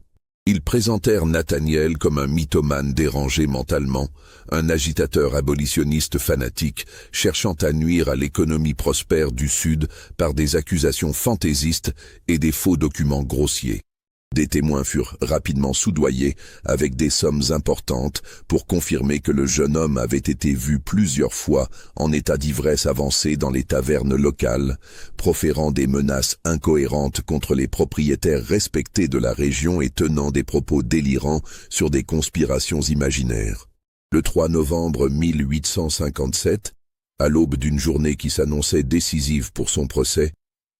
Ils présentèrent Nathaniel comme un mythomane dérangé mentalement, un agitateur abolitionniste fanatique, cherchant à nuire à l'économie prospère du Sud par des accusations fantaisistes et des faux documents grossiers. Des témoins furent rapidement soudoyés avec des sommes importantes pour confirmer que le jeune homme avait été vu plusieurs fois en état d'ivresse avancée dans les tavernes locales, proférant des menaces incohérentes contre les propriétaires respectés de la région et tenant des propos délirants sur des conspirations imaginaires. Le 3 novembre 1857, à l'aube d'une journée qui s'annonçait décisive pour son procès,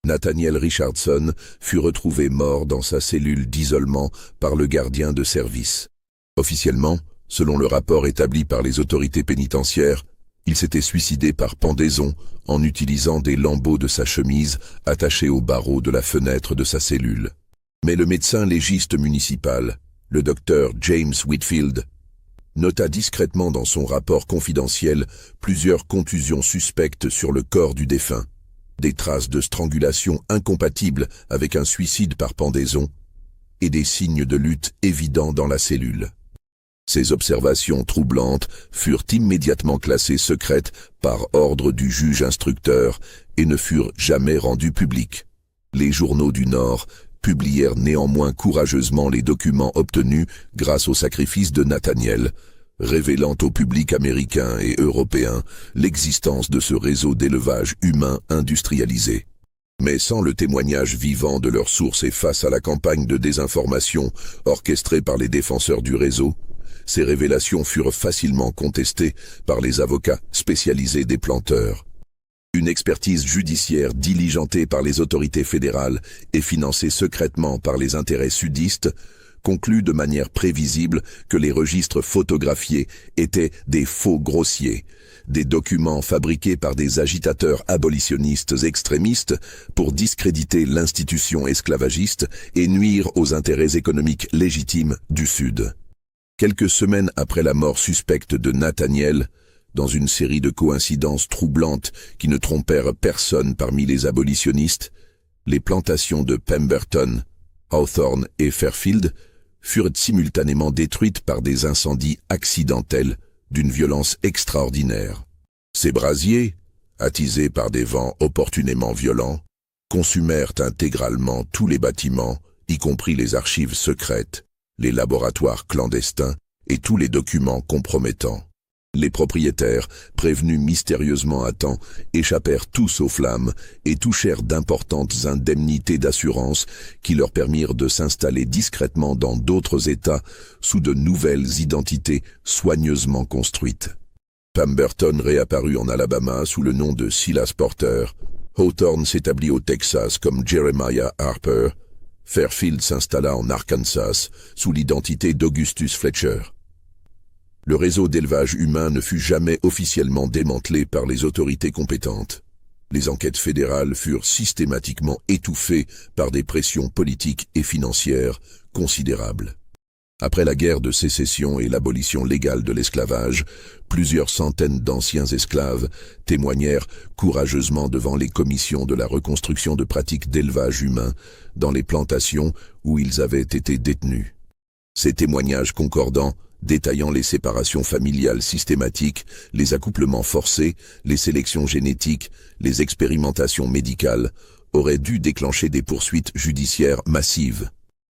Nathaniel Richardson fut retrouvé mort dans sa cellule d'isolement par le gardien de service. Officiellement, selon le rapport établi par les autorités pénitentiaires, il s'était suicidé par pendaison en utilisant des lambeaux de sa chemise attachés aux barreaux de la fenêtre de sa cellule. Mais le médecin légiste municipal, le docteur James Whitfield, nota discrètement dans son rapport confidentiel plusieurs contusions suspectes sur le corps du défunt. Des traces de strangulation incompatibles avec un suicide par pendaison, et des signes de lutte évidents dans la cellule. Ces observations troublantes furent immédiatement classées secrètes par ordre du juge instructeur et ne furent jamais rendues publiques. Les journaux du Nord publièrent néanmoins courageusement les documents obtenus grâce au sacrifice de Nathaniel, révélant au public américain et européen l'existence de ce réseau d'élevage humain industrialisé. Mais sans le témoignage vivant de leurs sources et face à la campagne de désinformation orchestrée par les défenseurs du réseau, ces révélations furent facilement contestées par les avocats spécialisés des planteurs. Une expertise judiciaire diligentée par les autorités fédérales et financée secrètement par les intérêts sudistes conclut de manière prévisible que les registres photographiés étaient des faux grossiers, des documents fabriqués par des agitateurs abolitionnistes extrémistes pour discréditer l'institution esclavagiste et nuire aux intérêts économiques légitimes du Sud. Quelques semaines après la mort suspecte de Nathaniel, dans une série de coïncidences troublantes qui ne trompèrent personne parmi les abolitionnistes, les plantations de Pemberton, Hawthorne et Fairfield furent simultanément détruites par des incendies accidentels d'une violence extraordinaire. Ces brasiers, attisés par des vents opportunément violents, consumèrent intégralement tous les bâtiments, y compris les archives secrètes, les laboratoires clandestins et tous les documents compromettants. Les propriétaires, prévenus mystérieusement à temps, échappèrent tous aux flammes et touchèrent d'importantes indemnités d'assurance qui leur permirent de s'installer discrètement dans d'autres États sous de nouvelles identités soigneusement construites. Pemberton réapparut en Alabama sous le nom de Silas Porter, Hawthorne s'établit au Texas comme Jeremiah Harper, Fairfield s'installa en Arkansas sous l'identité d'Augustus Fletcher. Le réseau d'élevage humain ne fut jamais officiellement démantelé par les autorités compétentes. Les enquêtes fédérales furent systématiquement étouffées par des pressions politiques et financières considérables. Après la guerre de sécession et l'abolition légale de l'esclavage, plusieurs centaines d'anciens esclaves témoignèrent courageusement devant les commissions de la reconstruction de pratiques d'élevage humain dans les plantations où ils avaient été détenus. Ces témoignages concordants, détaillant les séparations familiales systématiques, les accouplements forcés, les sélections génétiques, les expérimentations médicales, auraient dû déclencher des poursuites judiciaires massives.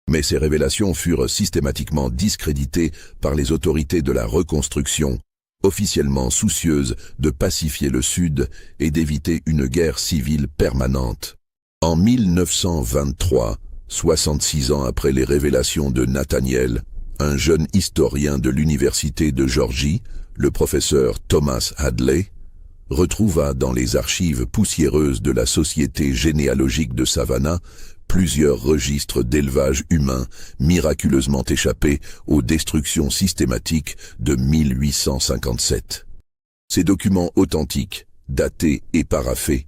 Mais ces révélations furent systématiquement discréditées par les autorités de la reconstruction, officiellement soucieuses de pacifier le Sud et d'éviter une guerre civile permanente. En 1923, 66 ans après les révélations de Nathaniel, un jeune historien de l'Université de Georgie, le professeur Thomas Hadley, retrouva dans les archives poussiéreuses de la Société généalogique de Savannah plusieurs registres d'élevage humain miraculeusement échappés aux destructions systématiques de 1857. Ces documents authentiques, datés et paraphés,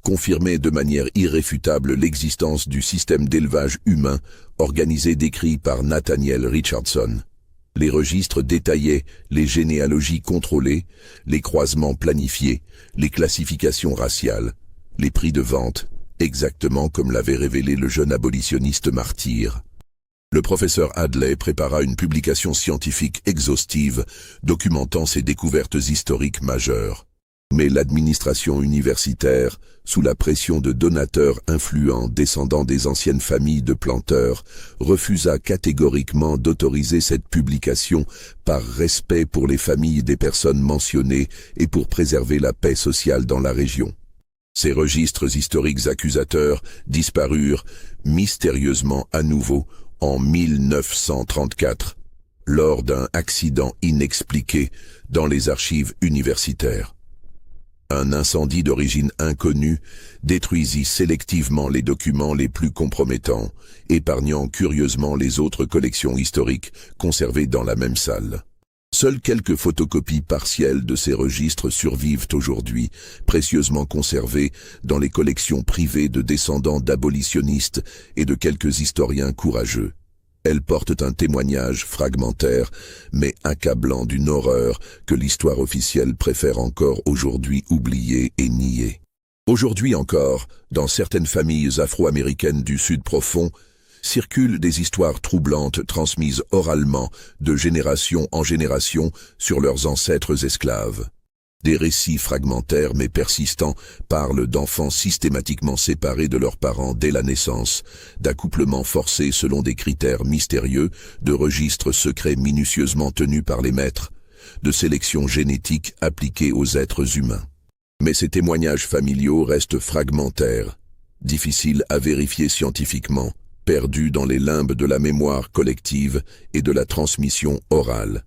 confirmaient de manière irréfutable l'existence du système d'élevage humain organisé décrit par Nathaniel Richardson. Les registres détaillaient les généalogies contrôlées, les croisements planifiés, les classifications raciales, les prix de vente, exactement comme l'avait révélé le jeune abolitionniste martyr. Le professeur Hadley prépara une publication scientifique exhaustive documentant ces découvertes historiques majeures. Mais l'administration universitaire, sous la pression de donateurs influents descendant des anciennes familles de planteurs, refusa catégoriquement d'autoriser cette publication par respect pour les familles des personnes mentionnées et pour préserver la paix sociale dans la région. Ces registres historiques accusateurs disparurent mystérieusement à nouveau en 1934, lors d'un accident inexpliqué dans les archives universitaires. Un incendie d'origine inconnue détruisit sélectivement les documents les plus compromettants, épargnant curieusement les autres collections historiques conservées dans la même salle. Seules quelques photocopies partielles de ces registres survivent aujourd'hui, précieusement conservées dans les collections privées de descendants d'abolitionnistes et de quelques historiens courageux. Elles portent un témoignage fragmentaire, mais accablant d'une horreur que l'histoire officielle préfère encore aujourd'hui oublier et nier. Aujourd'hui encore, dans certaines familles afro-américaines du Sud profond, Circulent des histoires troublantes transmises oralement de génération en génération sur leurs ancêtres esclaves. Des récits fragmentaires mais persistants parlent d'enfants systématiquement séparés de leurs parents dès la naissance, d'accouplements forcés selon des critères mystérieux, de registres secrets minutieusement tenus par les maîtres, de sélection génétique appliquée aux êtres humains. Mais ces témoignages familiaux restent fragmentaires, difficiles à vérifier scientifiquement, perdus dans les limbes de la mémoire collective et de la transmission orale.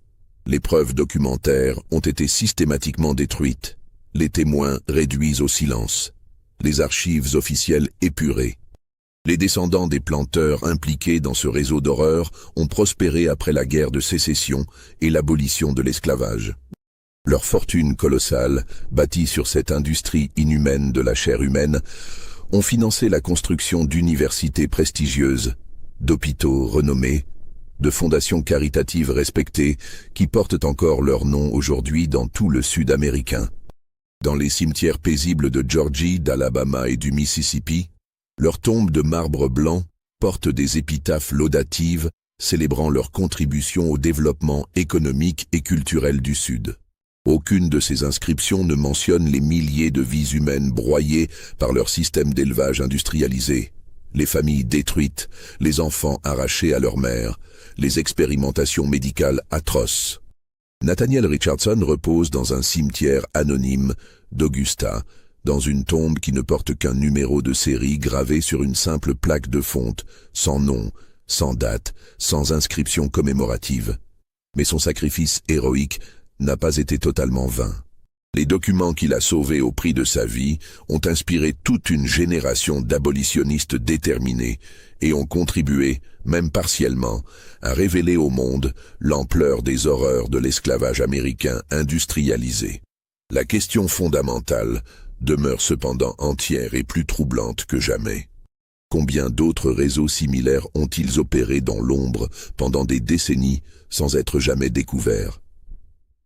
Les preuves documentaires ont été systématiquement détruites, les témoins réduits au silence, les archives officielles épurées. Les descendants des planteurs impliqués dans ce réseau d'horreur ont prospéré après la guerre de sécession et l'abolition de l'esclavage. Leur fortune colossale, bâtie sur cette industrie inhumaine de la chair humaine, ont financé la construction d'universités prestigieuses, d'hôpitaux renommés, de fondations caritatives respectées qui portent encore leur nom aujourd'hui dans tout le Sud américain. Dans les cimetières paisibles de Georgie, d'Alabama et du Mississippi, leurs tombes de marbre blanc portent des épitaphes laudatives célébrant leur contribution au développement économique et culturel du Sud. Aucune de ces inscriptions ne mentionne les milliers de vies humaines broyées par leur système d'élevage industrialisé, les familles détruites, les enfants arrachés à leur mère, les expérimentations médicales atroces. Nathaniel Richardson repose dans un cimetière anonyme d'Augusta, dans une tombe qui ne porte qu'un numéro de série gravé sur une simple plaque de fonte, sans nom, sans date, sans inscription commémorative. Mais son sacrifice héroïque n'a pas été totalement vain. Les documents qu'il a sauvés au prix de sa vie ont inspiré toute une génération d'abolitionnistes déterminés et ont contribué, même partiellement, à révéler au monde l'ampleur des horreurs de l'esclavage américain industrialisé. La question fondamentale demeure cependant entière et plus troublante que jamais. Combien d'autres réseaux similaires ont-ils opéré dans l'ombre pendant des décennies sans être jamais découverts?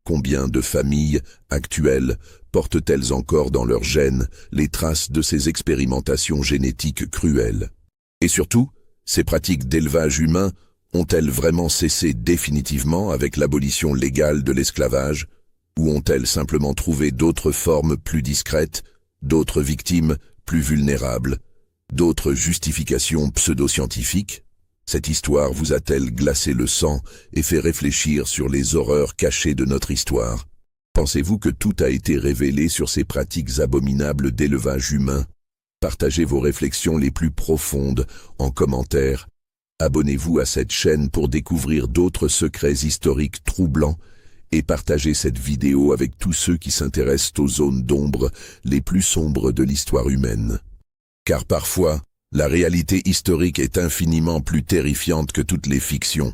Combien de familles actuelles portent-elles encore dans leurs gènes les traces de ces expérimentations génétiques cruelles? Et surtout, ces pratiques d'élevage humain ont-elles vraiment cessé définitivement avec l'abolition légale de l'esclavage, ou ont-elles simplement trouvé d'autres formes plus discrètes, d'autres victimes plus vulnérables, d'autres justifications pseudo-scientifiques? Cette histoire vous a-t-elle glacé le sang et fait réfléchir sur les horreurs cachées de notre histoire? Pensez-vous que tout a été révélé sur ces pratiques abominables d'élevage humain? Partagez vos réflexions les plus profondes en commentaire. Abonnez-vous à cette chaîne pour découvrir d'autres secrets historiques troublants et partagez cette vidéo avec tous ceux qui s'intéressent aux zones d'ombre les plus sombres de l'histoire humaine. Car parfois, la réalité historique est infiniment plus terrifiante que toutes les fictions.